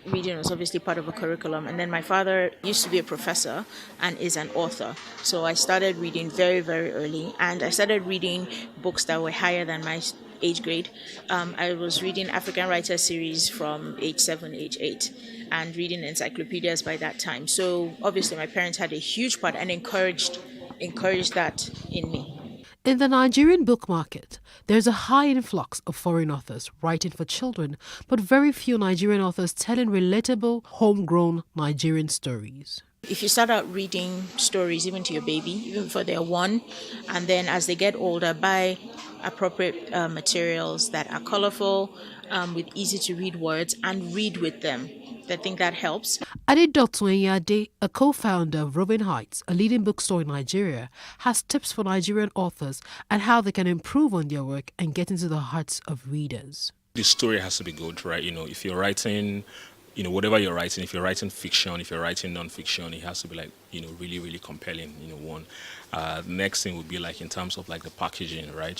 reading was obviously part of a curriculum. And then my father used to be a professor and is an author. So I started reading very, very early, and I started reading books that were higher than my age grade. I was reading African Writer series from age 7, age 8, and reading encyclopedias by that time. So obviously my parents had a huge part and encouraged that in me. In the Nigerian book market, there's a high influx of foreign authors writing for children, but very few Nigerian authors telling relatable, homegrown Nigerian stories. If you start out reading stories even to your baby, even before they're 1, and then as they get older, buy appropriate materials that are colorful, with easy to read words, and read with them. I think that helps. Adedotun Enyade, a co-founder of Robin Heights, a leading bookstore in Nigeria, has tips for Nigerian authors and how they can improve on their work and get into the hearts of readers. The story has to be good, right? If you're writing, whatever you're writing, if you're writing fiction, if you're writing non-fiction, it has to be really, really compelling, one. The next thing would be in terms of the packaging, right?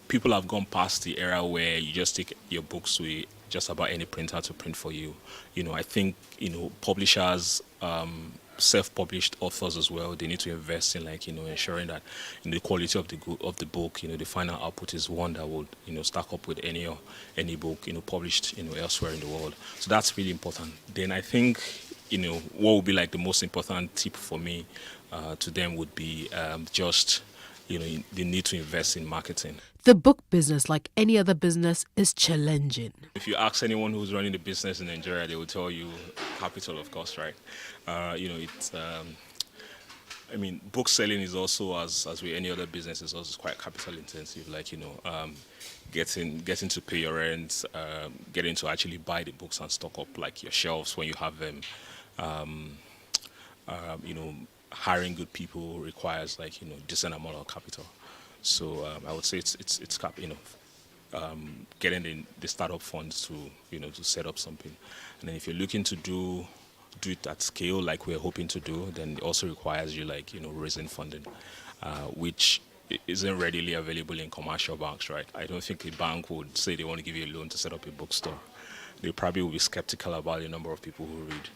People have gone past the era where you just take your books to just about any printer to print for you. I think, publishers, self-published authors as well, they need to invest in ensuring that the quality of the book, the final output is one that would, stack up with any book, published, elsewhere in the world. So that's really important. Then I think, what would be the most important tip for me to them would be just, they need to invest in marketing. The book business, like any other business, is challenging. If you ask anyone who's running the business in Nigeria, they will tell you capital, of course, right? Book selling is also, as with any other business, is also quite capital intensive. Getting to pay your rent, getting to actually buy the books and stock up your shelves when you have them. Hiring good people requires decent amount of capital. So I would say it's getting the startup funds to set up something, and then if you're looking to do it at scale like we're hoping to do, then it also requires you raising funding, which isn't readily available in commercial banks, right? I don't think a bank would say they want to give you a loan to set up a bookstore. They probably will be skeptical about the number of people who read.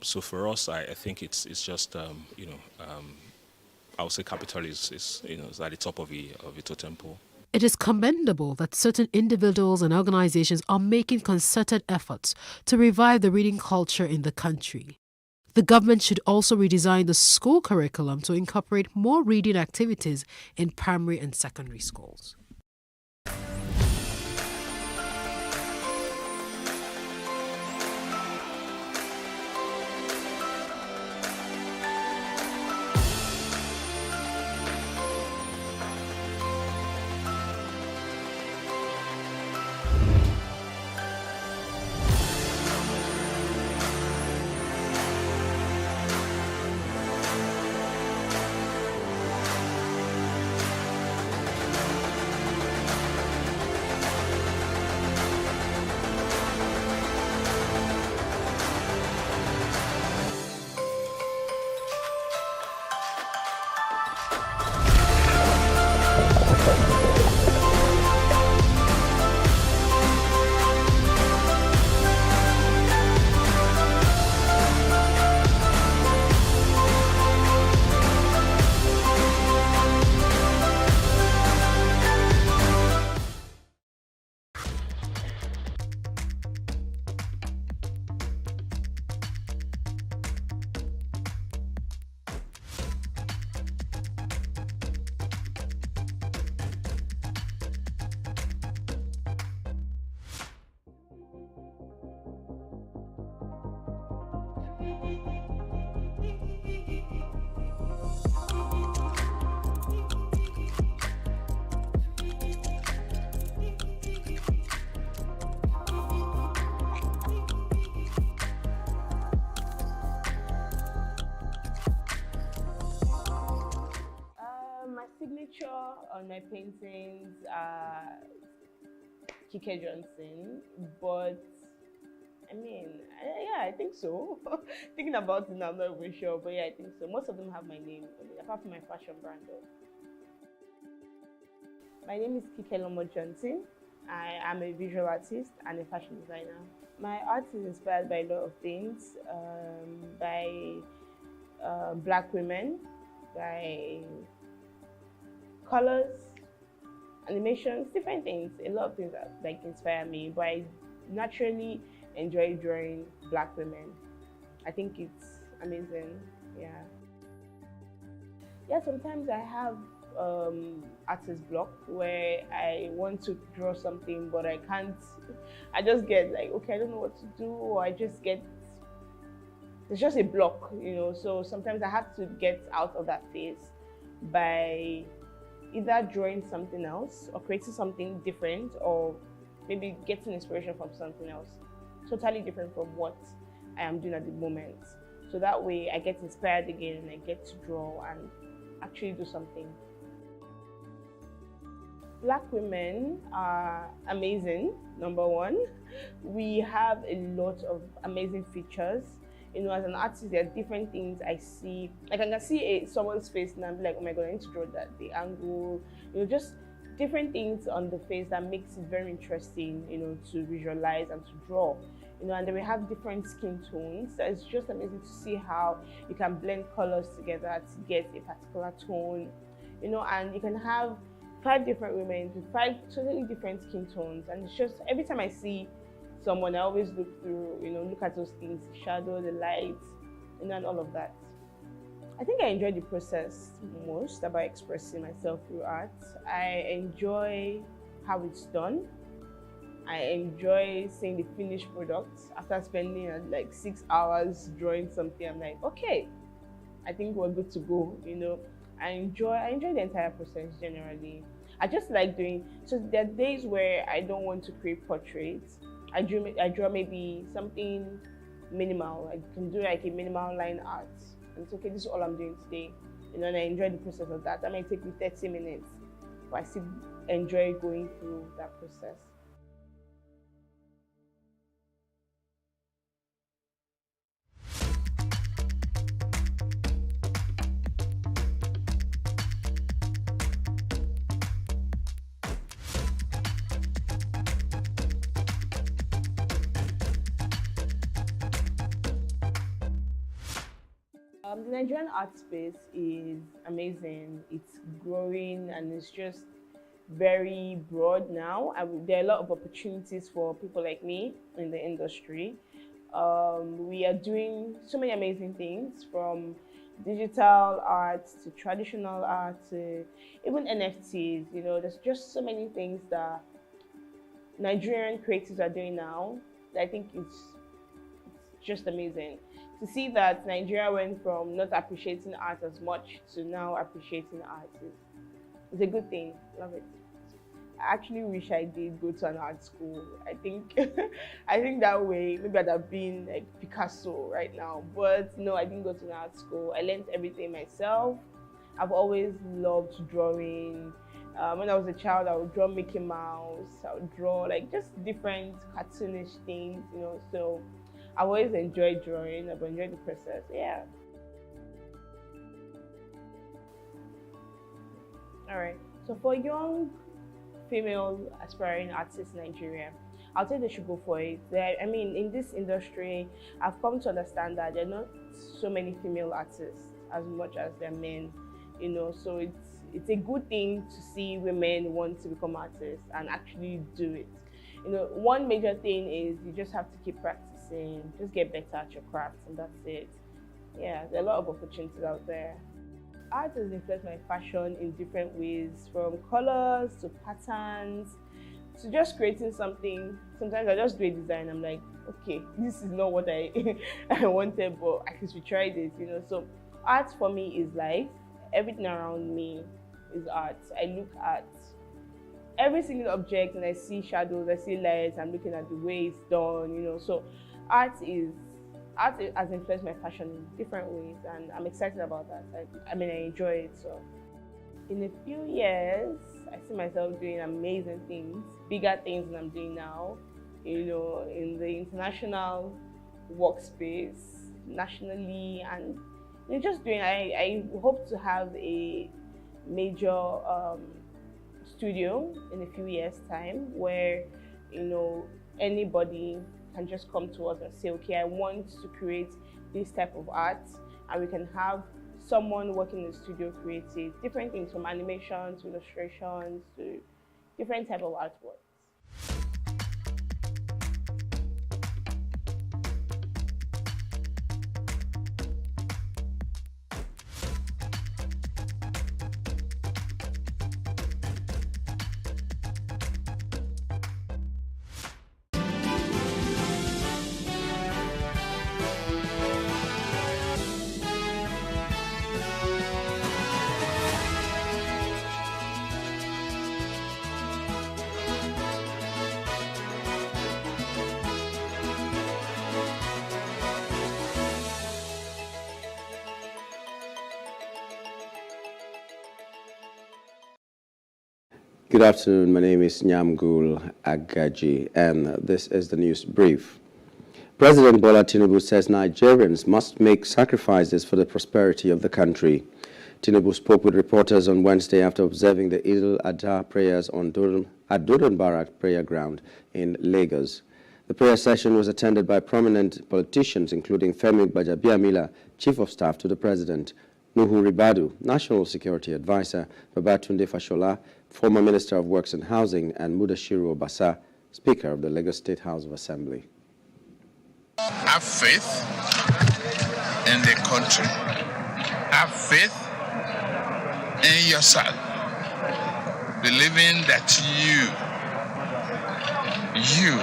So for us, I think it's just I would say capital is at the top of the totem pole. It is commendable that certain individuals and organizations are making concerted efforts to revive the reading culture in the country. The government should also redesign the school curriculum to incorporate more reading activities in primary and secondary schools. My signature on my paintings are Kike Johnson, but I mean, yeah, I think so. Thinking about it now, I'm not even sure, but yeah, I think so. Most of them have my name on it, apart from my fashion brand though. My name is Kike Lomo Johnson. I am a visual artist and a fashion designer. My art is inspired by a lot of things, by Black women, by colors, animations, different things. A lot of things that like inspire me, but I naturally enjoy drawing Black women. I think it's amazing. Yeah. Yeah, sometimes I have artist block where I want to draw something but I can't. I just get like, okay, I don't know what to do, or I just get, it's just a block, you know. So sometimes I have to get out of that phase by either drawing something else or creating something different, or maybe getting inspiration from something else totally different from what I am doing at the moment. So that way I get inspired again and I get to draw and actually do something. Black women are amazing, number one. We have a lot of amazing features. You know, as an artist, there are different things I see. Like I can see someone's face and I'm like, oh my God, I need to draw that, the angle, you know, just different things on the face that makes it very interesting, you know, to visualize and to draw. You know, and then we have different skin tones. So it's just amazing to see how you can blend colors together to get a particular tone, you know, and you can have 5 different women with 5 totally different skin tones. And it's just, every time I see someone, I always look through, you know, look at those things, the shadow, the light, you know, and all of that. I think I enjoy the process most about expressing myself through art. I enjoy how it's done. I enjoy seeing the finished product. After spending like 6 hours drawing something, I'm like, okay, I think we're good to go, you know. I enjoy the entire process generally. I just like doing, so there are days where I don't want to create portraits. I draw maybe something minimal. I can do like a minimal line art. And it's okay, this is all I'm doing today. You know, and I enjoy the process of that. That might take me 30 minutes, but I still enjoy going through that process. The Nigerian art space is amazing. It's growing and it's just very broad now. There are a lot of opportunities for people like me in the industry. We are doing so many amazing things, from digital art to traditional art to even NFTs. You know, there's just so many things that Nigerian creatives are doing now that I think it's just amazing. To see that Nigeria went from not appreciating art as much to now appreciating art is a good thing. Love it. I actually wish I did go to an art school. I think that way maybe I'd have been like Picasso right now. But no, I didn't go to an art school. I learned everything myself. I've always loved drawing. When I was a child, I would draw Mickey Mouse. I would draw like just different cartoonish things, you know. So I've always enjoyed drawing. I've enjoyed the process. Yeah. All right. So for young female aspiring artists in Nigeria, I'll say they should go for it. I mean, in this industry, I've come to understand that there are not so many female artists as much as there are men, you know, so it's a good thing to see women want to become artists and actually do it. You know, one major thing is you just have to keep practicing, just get better at your craft, and that's it. Yeah, there are a lot of opportunities out there. Art has influenced my fashion in different ways, from colors to patterns to just creating something. Sometimes I just do a design, I'm like, okay, this is not what I wanted, but at least we tried it, you know. So art for me is life. Everything around me is art. I look at every single object and I see shadows, I see lights, I'm looking at the way it's done, you know. So art has influenced my fashion in different ways, and I'm excited about that. I mean, I enjoy it. So in a few years, I see myself doing amazing things bigger things than I'm doing now, you know, in the international workspace, nationally, and you know, just doing. I hope to have a major studio in a few years' time where, you know, anybody can just come to us and say, okay, I want to create this type of art, and we can have someone working in the studio create it. Different things, from animation to illustrations to different type of artwork. Good afternoon. My name is Nyamgul Agaji, and this is the news brief. President Bola Tinubu says Nigerians must make sacrifices for the prosperity of the country. Tinubu spoke with reporters on Wednesday after observing the Eid al-Adha prayers at Dodon Barrack Prayer Ground in Lagos. The prayer session was attended by prominent politicians, including Femi Gbajabiamila, Chief of Staff to the President, Nuhu Ribadu, National Security Advisor, Babatunde Fashola, former Minister of Works and Housing, and Mudashiru Obasa, Speaker of the Lagos State House of Assembly. Have faith in the country. Have faith in yourself. Believing that you,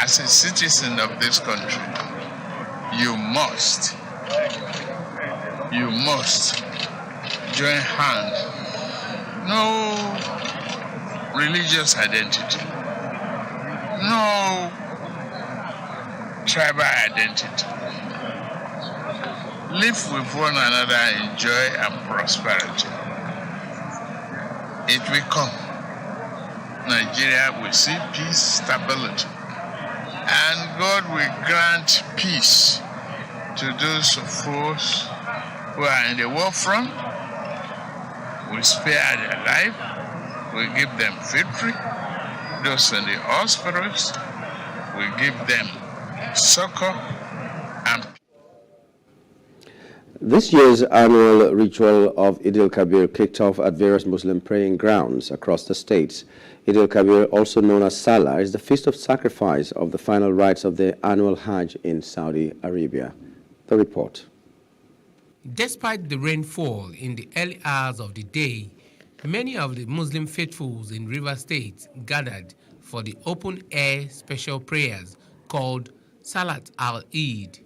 as a citizen of this country, you must join hands. No religious identity, no tribal identity. Live with one another in joy and prosperity. It will come. Nigeria will see peace, stability, and God will grant peace to those of us who are in the war front. We spare their life, we give them victory. Those in the hospitals, we give them succor and This year's annual ritual of Eid al-Kabir kicked off at various Muslim praying grounds across the states. Eid al-Kabir, also known as Salah, is the feast of sacrifice of the final rites of the annual Hajj in Saudi Arabia. The report. Despite the rainfall in the early hours of the day, many of the Muslim faithfuls in River State gathered for the open-air special prayers called Salat al-Eid.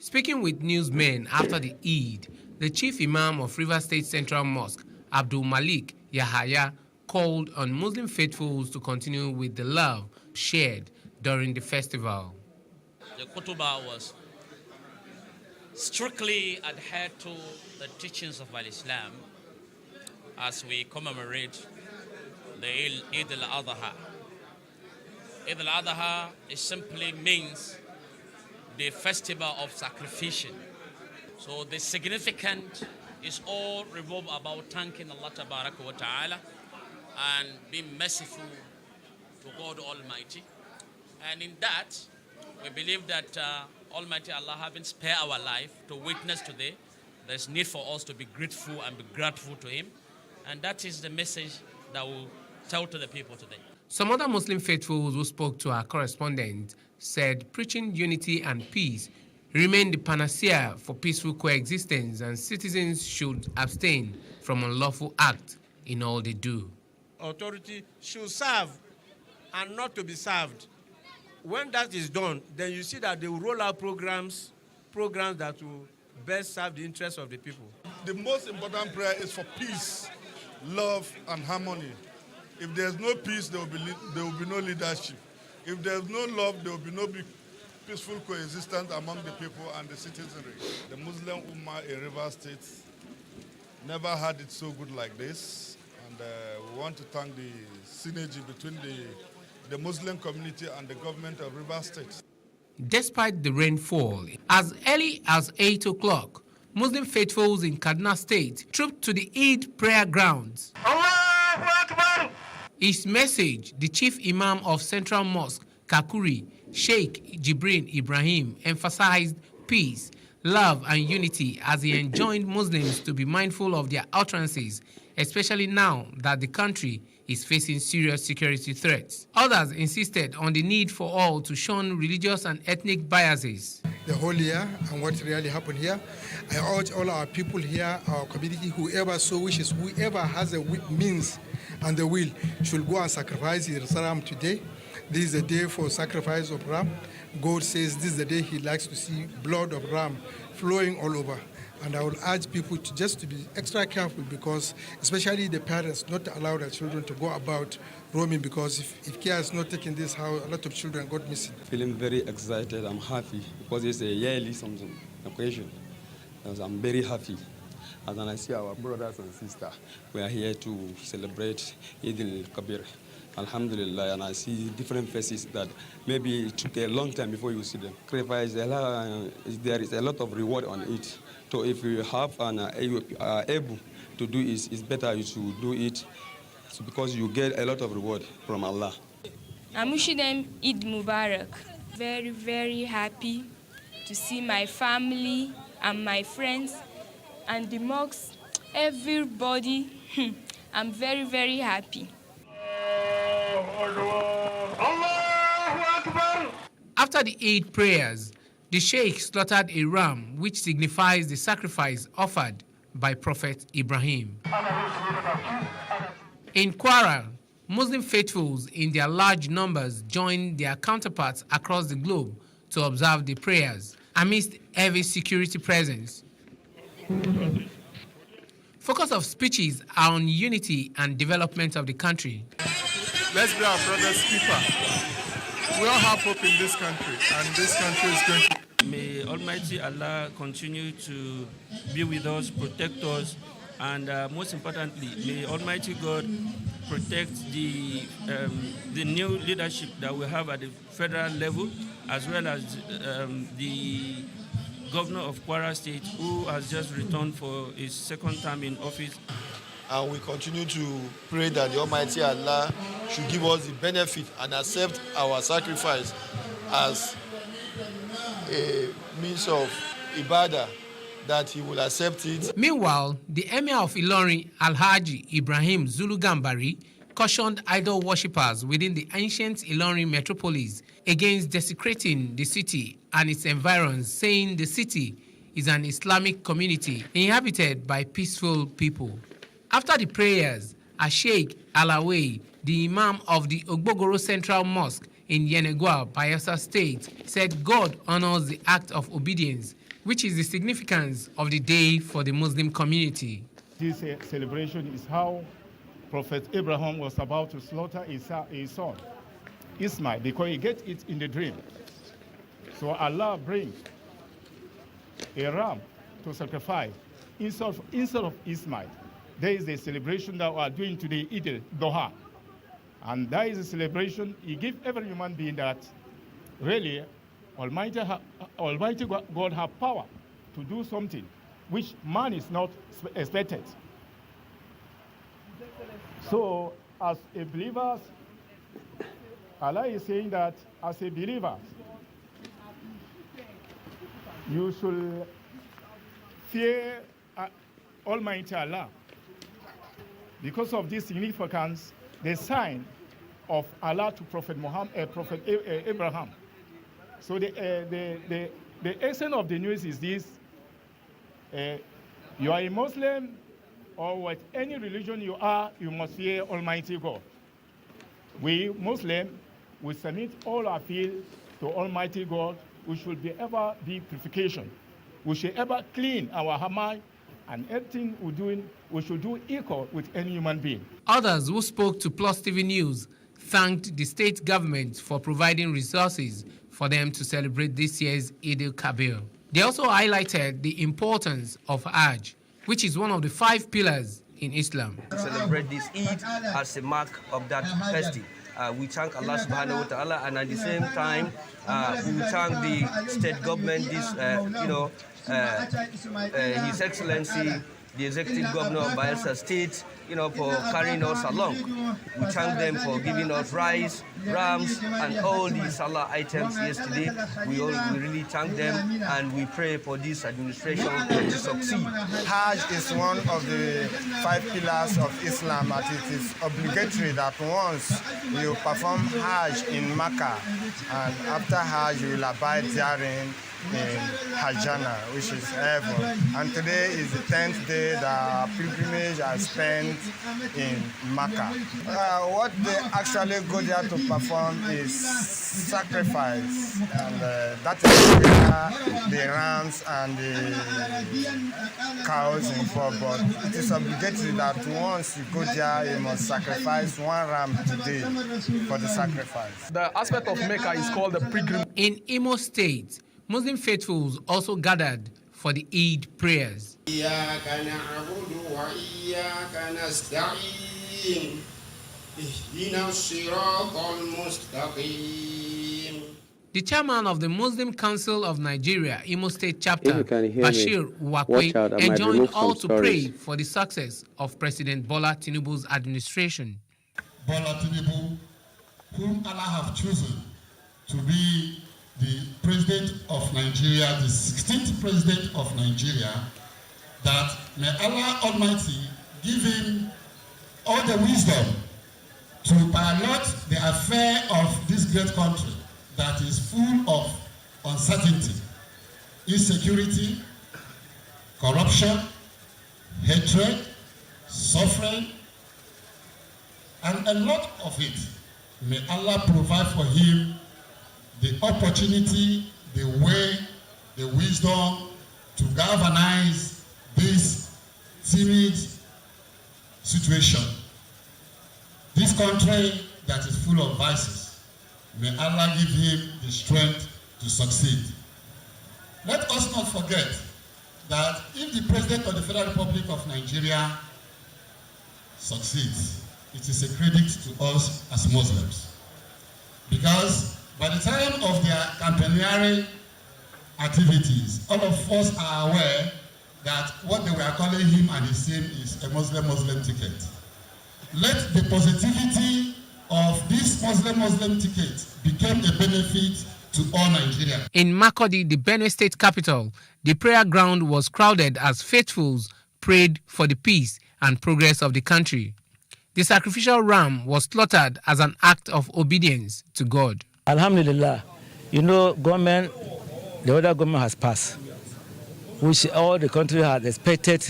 Speaking with newsmen after the Eid, the chief imam of River State Central Mosque, Abdul Malik Yahaya, called on Muslim faithfuls to continue with the love shared during the festival. The khutbah was strictly adhered to the teachings of Islam as we commemorate the Eid al-Adha. Eid al-Adha simply means the festival of sacrifice. So the significance is all revolved about thanking Allah Ta'ala and being merciful to God Almighty. And in that, we believe that Almighty Allah having spared our life to witness today, there's need for us to be grateful and be grateful to Him. And that is the message that we'll tell to the people today. Some other Muslim faithfuls who spoke to our correspondent said preaching unity and peace remain the panacea for peaceful coexistence, and citizens should abstain from unlawful acts in all they do. Authority should serve and not to be served. When that is done, then you see that they will roll out programs that will best serve the interests of the people. The most important prayer is for peace, love, and harmony. If there's no peace, there will be no leadership. If there's no love, there will be no peaceful coexistence among the people and the citizenry. The Muslim Ummah in River State never had it so good like this. And we want to thank the synergy between the Muslim community and the government of Rivers State. Despite the rainfall, as early as 8 o'clock, Muslim faithfuls in Kaduna State trooped to the Eid prayer grounds. His message, the chief imam of Central Mosque, Kakuri, Sheikh Jibrin Ibrahim, emphasized peace, love and unity as he enjoined Muslims to be mindful of their utterances, especially now that the country is facing serious security threats. Others insisted on the need for all to shun religious and ethnic biases. The whole year and what really happened here, I urge all our people here, our community, whoever so wishes, whoever has a means and the will, should go and sacrifice his ram today. This is a day for sacrifice of ram. God says this is the day he likes to see blood of ram flowing all over. And I will urge people to just to be extra careful, because especially the parents not to allow their children to go about roaming, because if care is not taken, this how a lot of children got missing. Feeling very excited, I'm happy because it's a yearly something occasion. I'm very happy. And then I see our brothers and sisters, we are here to celebrate Eid al-Kabir. Alhamdulillah, and I see different faces that maybe it took a long time before you see them. There is a lot of reward on it. So if you have and are able to do it, it's better you should do it, because you get a lot of reward from Allah. I'm wishing them Eid Mubarak. Very, very happy to see my family and my friends and the mosques, everybody. I'm very, very happy. After the Eid prayers, the Sheikh slaughtered a ram, which signifies the sacrifice offered by Prophet Ibrahim. In Kwara, Muslim faithfuls in their large numbers joined their counterparts across the globe to observe the prayers amidst heavy security presence. Focus of speeches are on unity and development of the country. Let's be our brother's keeper. We all have hope in this country, and this country is going to... May Almighty Allah continue to be with us, protect us, and most importantly, may Almighty God protect the new leadership that we have at the federal level, as well as the governor of Kwara State, who has just returned for his second term in office. And we continue to pray that the Almighty Allah should give us the benefit and accept our sacrifice as a means of ibadah, that he will accept it. Meanwhile, the Emir of Ilorin, Alhaji Ibrahim Zulu Gambari, cautioned idol worshippers within the ancient Ilorin metropolis against desecrating the city and its environs, saying the city is an Islamic community inhabited by peaceful people. After the prayers, Sheikh Alawi, the Imam of the Ogbogoro Central Mosque in Yenegua, Bayelsa State, said God honors the act of obedience, which is the significance of the day for the Muslim community. This celebration is how Prophet Abraham was about to slaughter his son, Ismail, because he gets it in the dream. So Allah brings a ram to sacrifice instead of Ismail. There is a celebration that we are doing today, Eid al-Doha. And that is a celebration, he gives every human being that really Almighty God has power to do something which man is not expected. So as a believer, Allah is saying that as a believer, you should fear Almighty Allah. Because of this significance, the sign of Allah to Prophet Abraham. So the essence of the news is this: you are a Muslim, or what any religion you are, you must fear Almighty God. We Muslims, we submit all our fear to Almighty God. We should ever be purification. We should ever clean our mind, and everything we're doing, we should do equal with any human being. Others who spoke to Plus TV News thanked the state government for providing resources for them to celebrate this year's Eid al-Kabir. They also highlighted the importance of Hajj, which is one of the 5 pillars in Islam. To celebrate this Eid as a mark of that festival. We thank Allah subhanahu wa ta'ala, and at the same time, we thank the state government, His Excellency, the Executive Governor of Bayelsa State, for carrying us along. We thank them for giving us rice, rams, and all these Salah items yesterday. We really thank them, and we pray for this administration to succeed. Hajj is one of the 5 pillars of Islam, and it is obligatory that once you perform Hajj in Makkah, and after Hajj you will abide therein in Hajjana, which is heaven. And today is the 10th day that pilgrimage are spent in Makkah. What they actually go there to perform is sacrifice, and that is where the rams and the cows involved. But it is obligatory that once you go there, you must sacrifice 1 ram today for the sacrifice. The aspect of Mecca is called the pilgrim. In Imo State, Muslim faithfuls also gathered for the Eid prayers. The chairman of the Muslim Council of Nigeria, Imo State Chapter, Bashir Wakwe, enjoined all to pray for the success of President Bola Tinubu's administration. Bola Tinubu, whom Allah have chosen to be the President of Nigeria, the 16th President of Nigeria, that may Allah Almighty give him all the wisdom to pilot the affair of this great country that is full of uncertainty, insecurity, corruption, hatred, suffering, and a lot of it. May Allah provide for him the opportunity, the way, the wisdom to galvanize this timid situation. This country that is full of vices, may Allah give him the strength to succeed. Let us not forget that if the President of the Federal Republic of Nigeria succeeds, it is a credit to us as Muslims. Because by the time of their campaigning activities, all of us are aware that what they were calling him and his team is a Muslim ticket. Let the positivity of this Muslim ticket become a benefit to all Nigerians. In Makurdi, the Benue State capital, the prayer ground was crowded as faithfuls prayed for the peace and progress of the country. The sacrificial ram was slaughtered as an act of obedience to God. Alhamdulillah, government, the other government has passed, which all the country had expected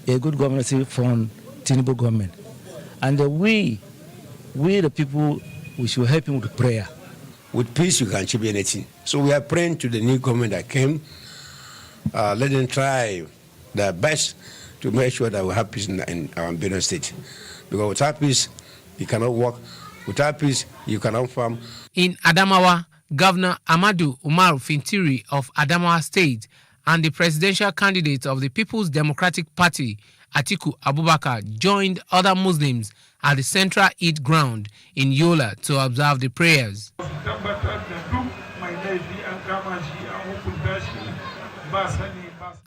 a good governance from Tinubu government. And we the people, we should help him with prayer. With peace, you can achieve anything. So we are praying to the new government that came. Let them try their best to make sure that we have peace in our Benue State. Because without peace, you cannot work. Without peace, you cannot farm. In Adamawa, Governor Amadu Umar Fintiri of Adamawa State and the presidential candidate of the People's Democratic Party, Atiku Abubakar, joined other Muslims at the Central Eid ground in Yola to observe the prayers.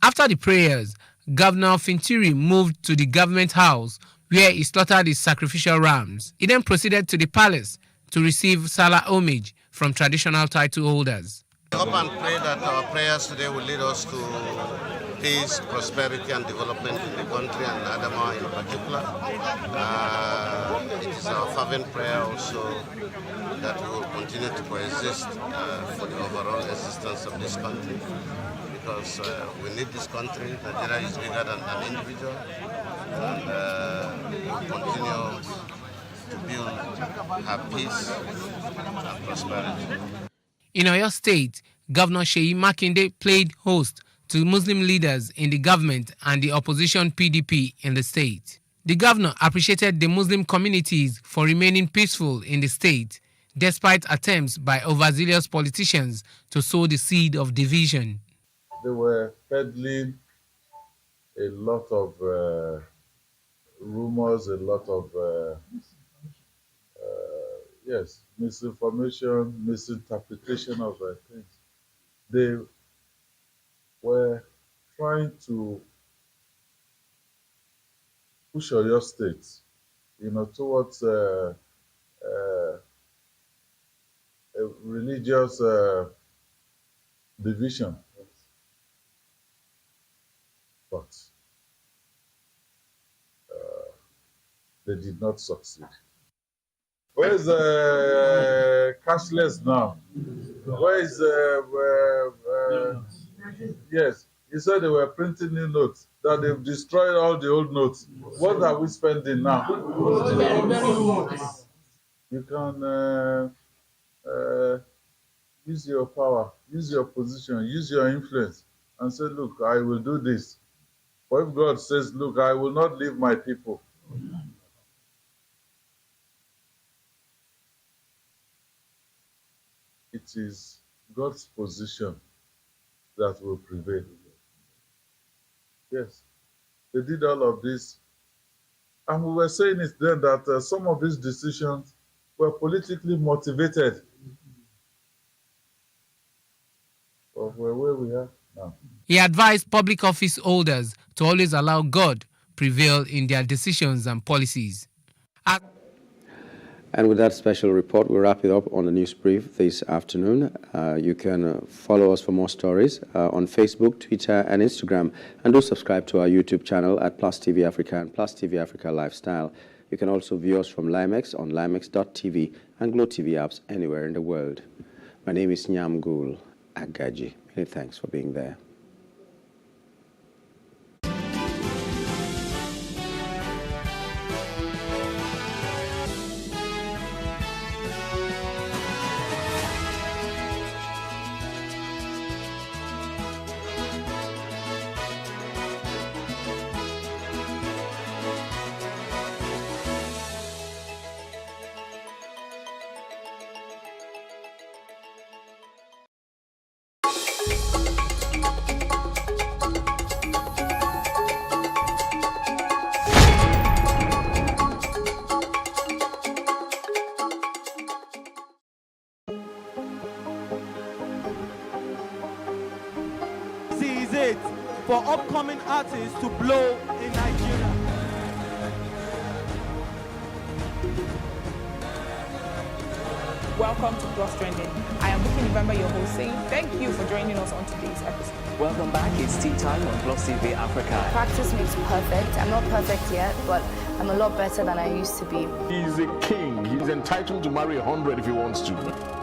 After the prayers, Governor Fintiri moved to the government house where he slaughtered his sacrificial rams. He then proceeded to the palace to receive Salah homage from traditional title holders. I hope and pray that our prayers today will lead us to peace, prosperity and development in the country and Adamawa in particular. It is our fervent prayer also that we will continue to coexist for the overall existence of this country, because we need this country. Nigeria is bigger than an individual, and we will continue to build our peace and prosperity. In Oyo State, Governor Seyi Makinde played host to Muslim leaders in the government and the opposition PDP in the state. The governor appreciated the Muslim communities for remaining peaceful in the state, despite attempts by overzealous politicians to sow the seed of division. They were peddling a lot of rumors, a lot of yes, misinformation, misinterpretation of things. They were trying to push Oyo State, towards a religious division. But they did not succeed. Where is cashless now? Where is yes, he said they were printing new notes, that they've destroyed all the old notes. What are we spending now? You can use your power, use your position, use your influence, and say, look, I will do this. But if God says, look, I will not leave my people, it is God's position that will prevail. Yes, they did all of this. And we were saying it then that some of these decisions were politically motivated. But we're where we are now. He advised public office holders to always allow God prevail in their decisions and policies. And with that special report, we wrap it up on the news brief this afternoon. You can follow us for more stories on Facebook, Twitter, and Instagram. And do subscribe to our YouTube channel at Plus TV Africa and Plus TV Africa Lifestyle. You can also view us from Limex on limex.tv and Glow TV apps anywhere in the world. My name is Nyam Gul Agaji. Many thanks for being there. For upcoming artists to blow in Nigeria. Welcome to Plus Trending. I am Buki November, your host, saying thank you for joining us on today's episode. Welcome back. It's tea time on Plus TV Africa. Practice makes perfect. I'm not perfect yet, but I'm a lot better than I used to be. He's a king. He's entitled to marry 100 if he wants to.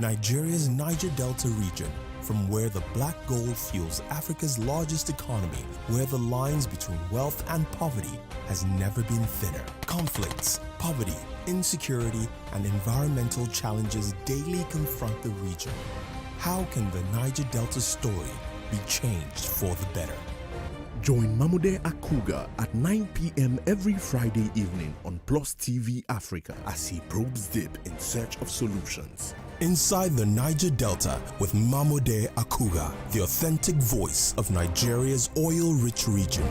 Nigeria's Niger Delta region, from where the black gold fuels Africa's largest economy, where the lines between wealth and poverty has never been thinner. Conflicts, poverty, insecurity, and environmental challenges daily confront the region. How can the Niger Delta story be changed for the better? Join Mamude Akuga at 9 p.m. every Friday evening on Plus TV Africa as he probes deep in search of solutions. Inside the Niger Delta with Mamude Akuga, the authentic voice of Nigeria's oil-rich region.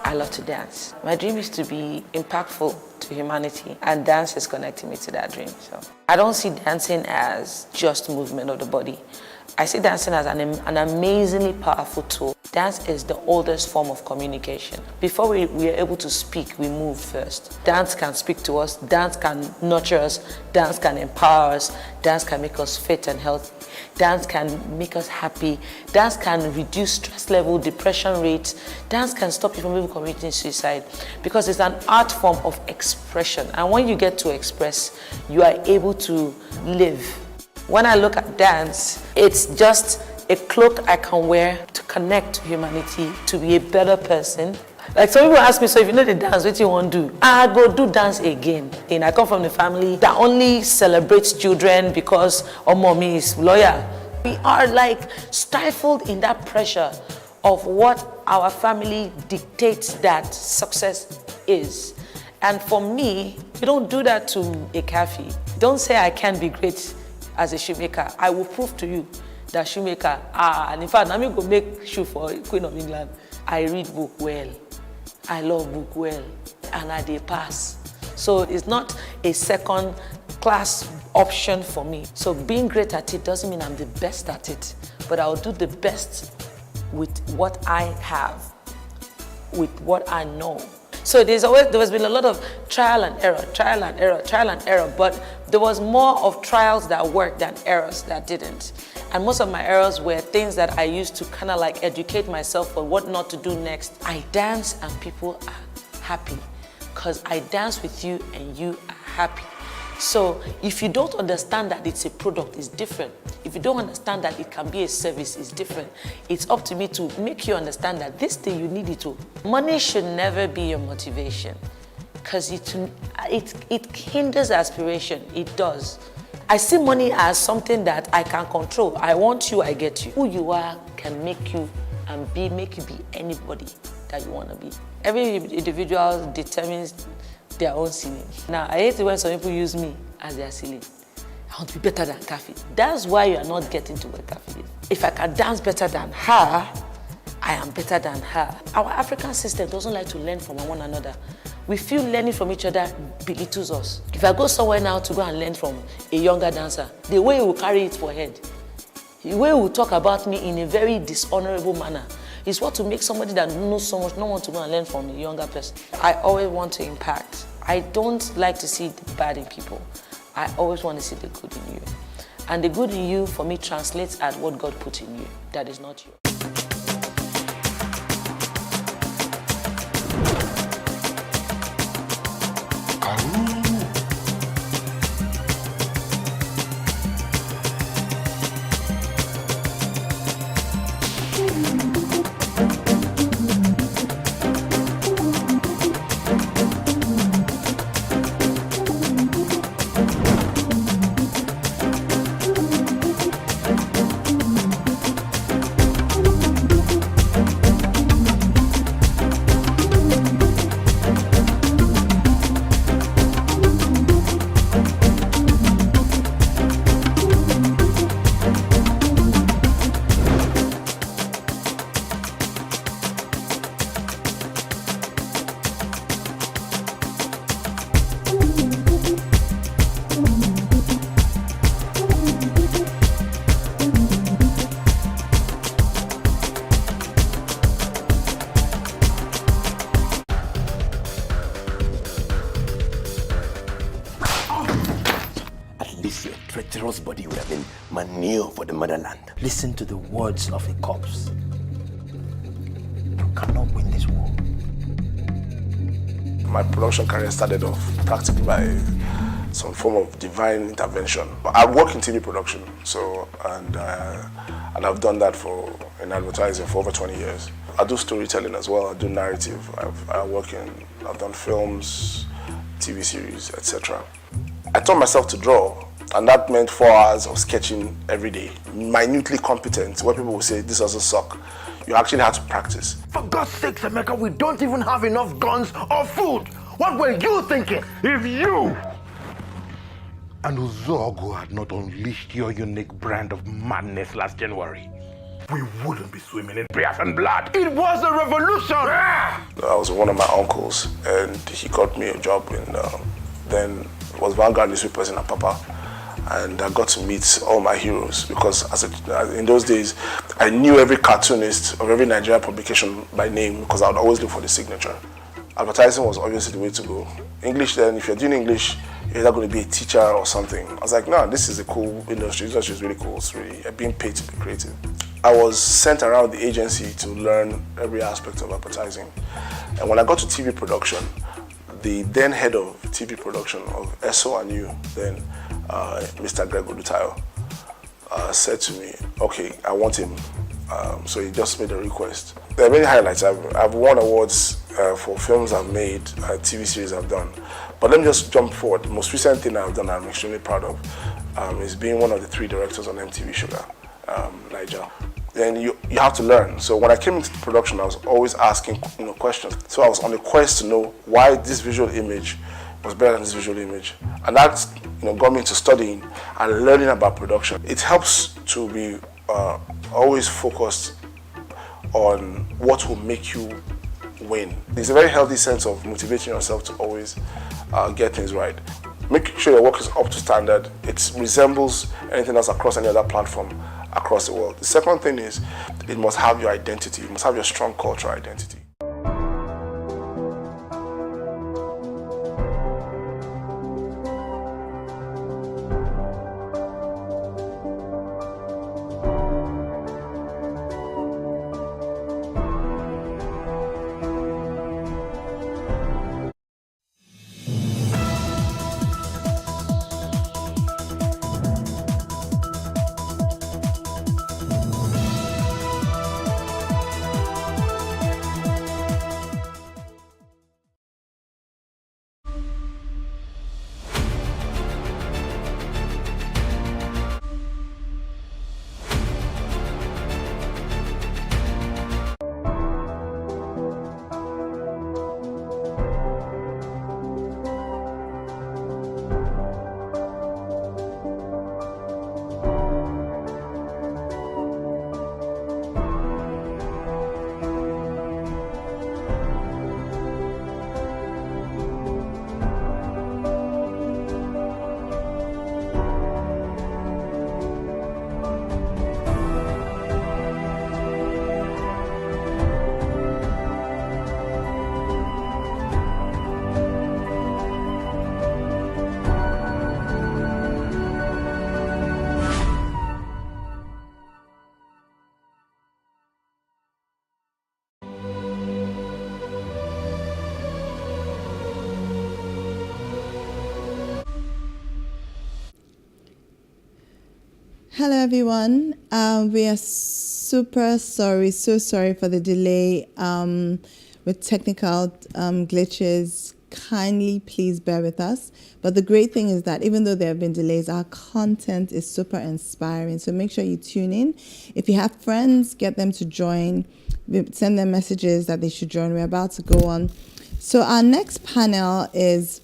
I love to dance. My dream is to be impactful to humanity, and dance is connecting me to that dream. So I don't see dancing as just movement of the body. I see dancing as an amazingly powerful tool. Dance is the oldest form of communication. Before we are able to speak, we move first. Dance can speak to us, dance can nurture us, dance can empower us, dance can make us fit and healthy, dance can make us happy, dance can reduce stress level, depression rates, dance can stop you from even committing suicide because it's an art form of expression. And when you get to express, you are able to live. When I look at dance, it's just a cloak I can wear to connect to humanity, to be a better person. Like some people ask me, so if you know the dance, what do you want to do? I go do dance again. And I come from a family that only celebrates children because mommy is lawyer. We are like stifled in that pressure of what our family dictates that success is. And for me, you don't do that to a cafe. Don't say I can't be great as a shoemaker. I will prove to you that shoemaker, and in fact, let me go make shoe for Queen of England. I read book well, I love book well, and I dey pass. So it's not a second class option for me. So being great at it doesn't mean I'm the best at it, but I'll do the best with what I have, with what I know. So there has been a lot of trial and error, but there was more of trials that worked than errors that didn't. And most of my errors were things that I used to kind of like educate myself on what not to do next. I dance and people are happy because I dance with you and you are happy. So if you don't understand that it's a product, it's different. If you don't understand that it can be a service, it's different. It's up to me to make you understand that this thing you need it to. Money should never be your motivation because it hinders aspiration. It does. I see money as something that I can control. I want you, I get you. Who you are can make you make you be anybody that you want to be. Every individual determines their own ceiling. Now, I hate it when some people use me as their ceiling. I want to be better than Kafi. That's why you are not getting to where Kafi is. If I can dance better than her, I am better than her. Our African system doesn't like to learn from one another. We feel learning from each other belittles us. If I go somewhere now to go and learn from a younger dancer, the way he will carry it for head, the way he will talk about me in a very dishonorable manner, is what to make somebody that knows so much not want to go and learn from a younger person. I always want to impact. I don't like to see the bad in people. I always want to see the good in you. And the good in you, for me, translates as what God put in you. That is not you. Treacherous body would have been manure for the motherland. Listen to the words of a corpse. You cannot win this war. My production career started off practically by some form of divine intervention. I work in TV production, and I've done that in advertising for over 20 years. I do storytelling as well. I do narrative. I've done films, TV series, etc. I taught myself to draw. And that meant 4 hours of sketching every day, minutely competent, where people will say, this doesn't suck. You actually had to practice. For God's sake, Emeka, we don't even have enough guns or food. What were you thinking? If you and Uzogu had not unleashed your unique brand of madness last January, we wouldn't be swimming in beers and blood. It was a revolution! I was one of my uncles, and he got me a job in, then it was Vanguard newspapers in Apapa. And I got to meet all my heroes because in those days, I knew every cartoonist of every Nigerian publication by name because I would always look for the signature. Advertising was obviously the way to go. English then, if you're doing English, you're either going to be a teacher or something. I was like, no, this is a cool industry. This industry is really cool. It's really being paid to be creative. I was sent around the agency to learn every aspect of advertising. And when I got to TV production, the then head of TV production of ESO and you, then Mr. Greg Odutayo, said to me, okay, I want him. So he just made a request. There are many highlights. I've won awards for films I've made, TV series I've done. But let me just jump forward. The most recent thing I've done I'm extremely proud of is being one of the 3 directors on MTV Sugar, Niger. Then you have to learn. So when I came into the production, I was always asking questions. So I was on a quest to know why this visual image was better than this visual image. And that got me into studying and learning about production. It helps to be always focused on what will make you win. There's a very healthy sense of motivating yourself to always get things right. Make sure your work is up to standard. It resembles anything else across any other platform across the world. The second thing is it must have your identity. It must have your strong cultural identity. Hello, everyone. We are so sorry for the delay with technical glitches. Kindly, please bear with us. But the great thing is that even though there have been delays, our content is super inspiring. So make sure you tune in. If you have friends, get them to join. Send them messages that they should join. We're about to go on. So our next panel is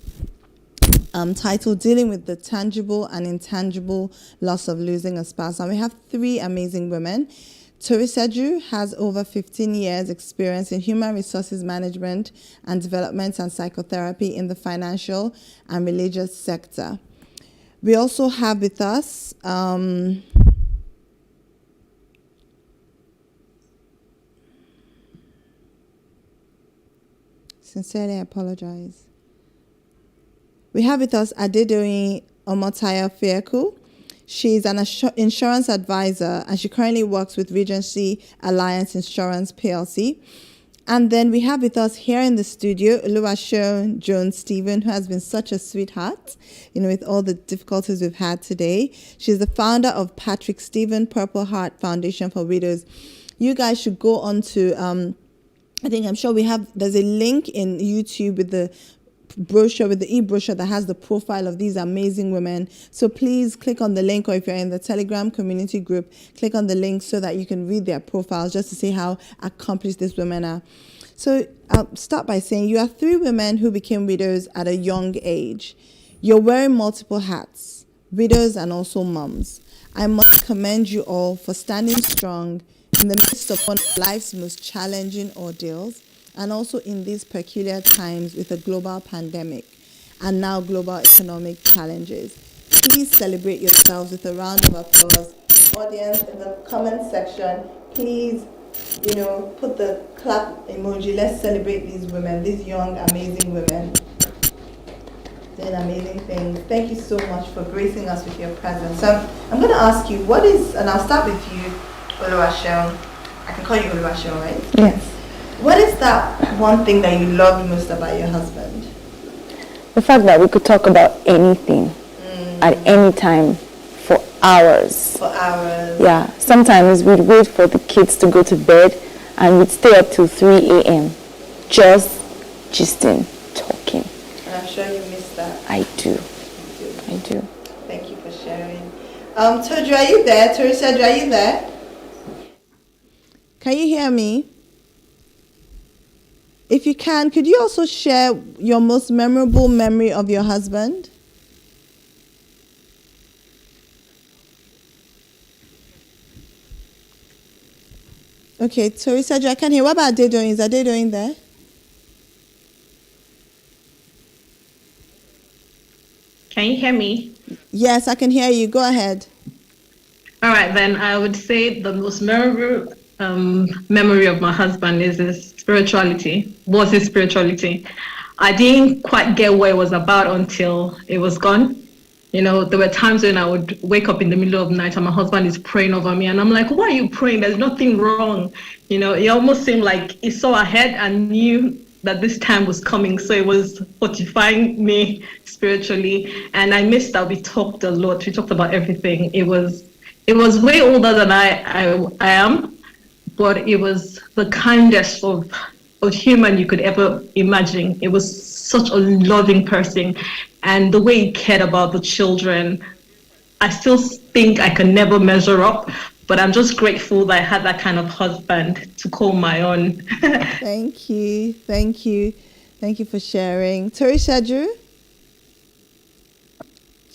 titled Dealing with the Tangible and Intangible Loss of Losing a Spouse. And we have three amazing women. Toriseju has over 15 years experience in human resources management and development and psychotherapy in the financial and religious sector. We also have with us sincerely, I apologize. We have with us Adedoyin Omotayo Fiaku. She's an insurance advisor and she currently works with Regency Alliance Insurance PLC. And then we have with us here in the studio Oluwaseun Jones-Stephen, who has been such a sweetheart, with all the difficulties we've had today. She's the founder of Patrick Stephen Purple Heart Foundation for Widows. You guys should go on to, I'm sure there's a link in YouTube with the brochure, with the e-brochure that has the profile of these amazing women. So please click on the link, or if you're in the Telegram community group, click on the link so that you can read their profiles just to see how accomplished these women are. So I'll start by saying you are three women who became widows at a young age. You're wearing multiple hats, widows and also moms. I must commend you all for standing strong in the midst of one of life's most challenging ordeals, and also in these peculiar times with a global pandemic and now global economic challenges. Please celebrate yourselves with a round of applause. Audience, in the comment section, please, put the clap emoji. Let's celebrate these women, these young, amazing women doing amazing things. Thank you so much for gracing us with your presence. So I'm going to ask you, and I'll start with you, Oluwaseun. I can call you Oluwaseun, right? Yes. What is that one thing that you love most about your husband? The fact that we could talk about anything at any time for hours. For hours. Yeah. Sometimes we'd wait for the kids to go to bed and we'd stay up till 3 a.m. just gisting, talking. And I'm sure you miss that. I do. I do. Thank you for sharing. Toju, are you there? Toriseju, are you there? Can you hear me? If you can, could you also share your most memorable memory of your husband? Okay, Toriseju, I can hear. What about Adedoyin? Is Adedoyin there? Can you hear me? Yes, I can hear you. Go ahead. All right, then I would say the most memorable memory of my husband is his spirituality. I didn't quite get what it was about until it was gone. There were times when I would wake up in the middle of the night and my husband is praying over me and I'm like, why are you praying? There's nothing wrong. It almost seemed like he saw ahead and knew that this time was coming. So it was fortifying me spiritually. And I missed that we talked a lot. We talked about everything. It was way older than I am. But it was the kindest of human you could ever imagine. It was such a loving person. And the way he cared about the children, I still think I can never measure up. But I'm just grateful that I had that kind of husband to call my own. Thank you. Thank you. Thank you for sharing. Toriseju,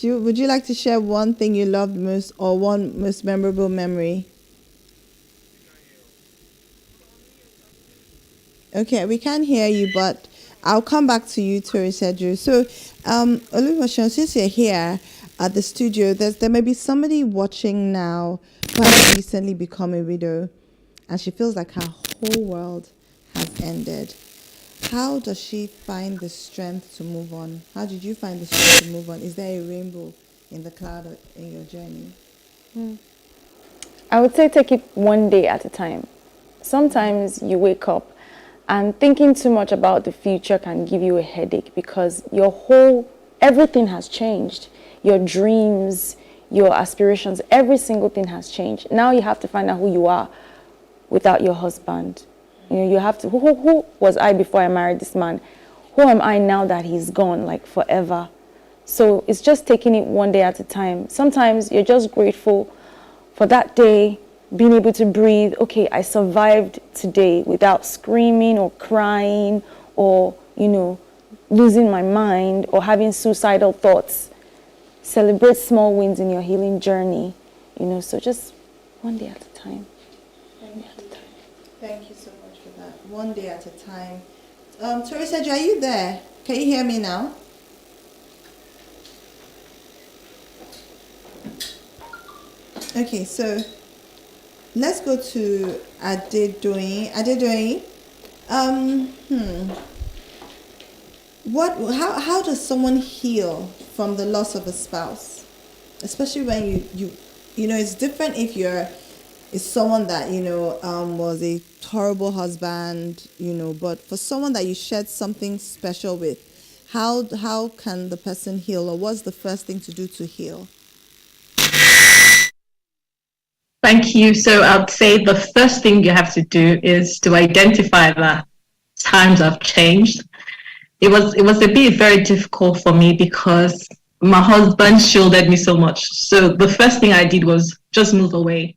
would you like to share one thing you loved most or one most memorable memory? Okay, we can't hear you, but I'll come back to you, Toriseju. So, Oluwaseun, since you're here at the studio, there may be somebody watching now who has recently become a widow, and she feels like her whole world has ended. How does she find the strength to move on? How did you find the strength to move on? Is there a rainbow in the cloud in your journey? I would say take it one day at a time. Sometimes you wake up and thinking too much about the future can give you a headache because everything has changed. Your dreams, your aspirations, every single thing has changed. Now you have to find out who you are without your husband. You know, you have to, who was I before I married this man? Who am I now that he's gone, like forever? So it's just taking it one day at a time. Sometimes you're just grateful for that day, being able to breathe. Okay, I survived today without screaming or crying or, you know, losing my mind or having suicidal thoughts. Celebrate small wins in your healing journey, you know, so just one day at a time. Thank you so much for that. One day at a time. Teresa, are you there? Can you hear me now? Okay, so let's go to Adedoyin. Adedoyin, how does someone heal from the loss of a spouse? Especially when you know, it's different if it's someone that, you know, was a horrible husband, you know, but for someone that you shared something special with, how can the person heal, or what's the first thing to do to heal? Thank you. So I'd say the first thing you have to do is to identify that times have changed. It was a bit very difficult for me because my husband shielded me so much. So the first thing I did was just move away.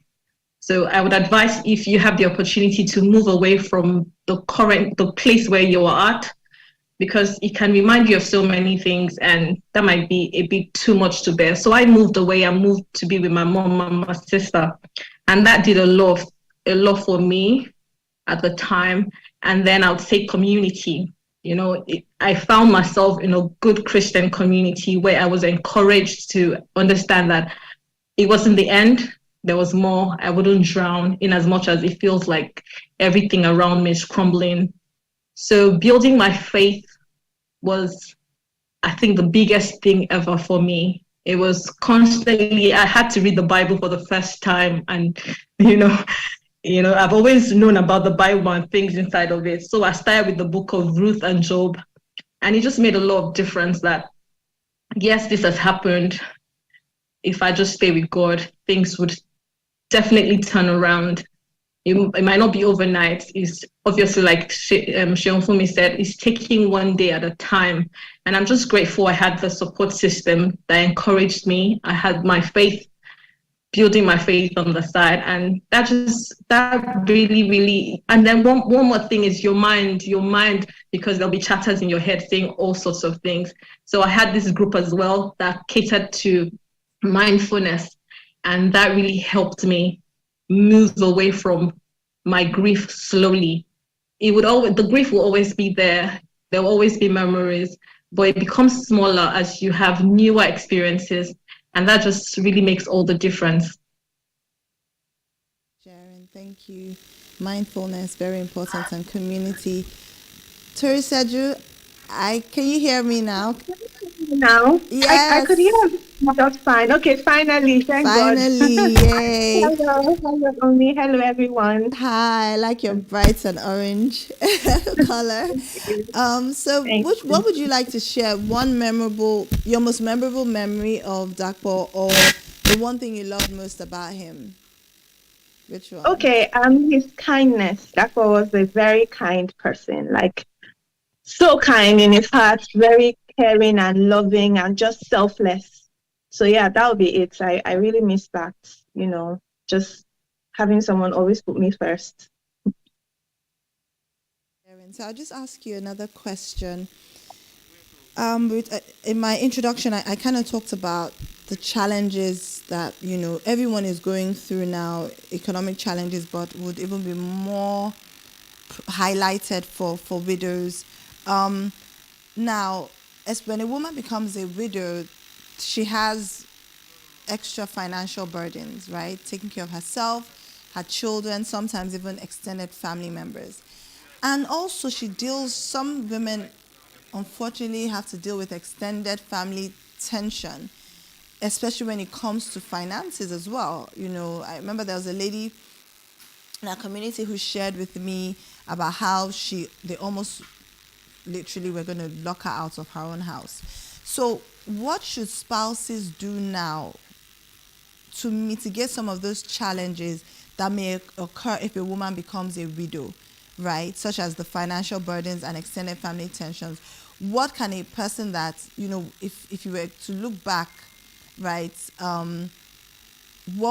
So I would advise, if you have the opportunity, to move away from the place where you are at, because it can remind you of so many things and that might be a bit too much to bear. So I moved away. I moved to be with my mom and my sister. And that did a lot for me at the time. And then I would say community. You know, I found myself in a good Christian community where I was encouraged to understand that it wasn't the end. There was more. I wouldn't drown in as much as it feels like everything around me is crumbling. So building my faith was, I think, the biggest thing ever for me. It was constantly, I had to read the Bible for the first time. And, you know, I've always known about the Bible and things inside of it. So I started with the book of Ruth and Job. And it just made a lot of difference that, yes, this has happened. If I just stay with God, things would definitely turn around. It might not be overnight. It's obviously, like Sheon Fumi said, it's taking one day at a time. And I'm just grateful I had the support system that encouraged me. I had my faith, building my faith on the side. And that really, really, and then one more thing is your mind, because there'll be chatters in your head saying all sorts of things. So I had this group as well that catered to mindfulness. And that really helped me move away from my grief slowly. The grief will always be there. There will always be memories, but it becomes smaller as you have newer experiences. And that just really makes all the difference. Sharon, thank you. Mindfulness, very important, and community. Teresa, can you hear me now? Now? Yes. I could hear you just fine. Okay, finally. Thank God. Finally, yay. Hello, Omi. Hello, everyone. Hi, I like your bright and orange color. What would you like to share? Your most memorable memory of Dakpo, or the one thing you love most about him? Which one? Okay, his kindness. Dakpo was a very kind person, like so kind in his heart, very caring and loving and just selfless. So yeah, that would be it. I really miss that, just having someone always put me first. So I'll just ask you another question. In my introduction, I kind of talked about the challenges that, everyone is going through now, economic challenges, but would even be more highlighted for widows. Now, as when a woman becomes a widow, she has extra financial burdens, right? Taking care of herself, her children, sometimes even extended family members. And also some women unfortunately have to deal with extended family tension, especially when it comes to finances as well. I remember there was a lady in our community who shared with me about how they almost literally were going to lock her out of her own house. So what should spouses do now to mitigate some of those challenges that may occur if a woman becomes a widow, right? Such as the financial burdens and extended family tensions. What can a person that, you know, if you were to look back, right,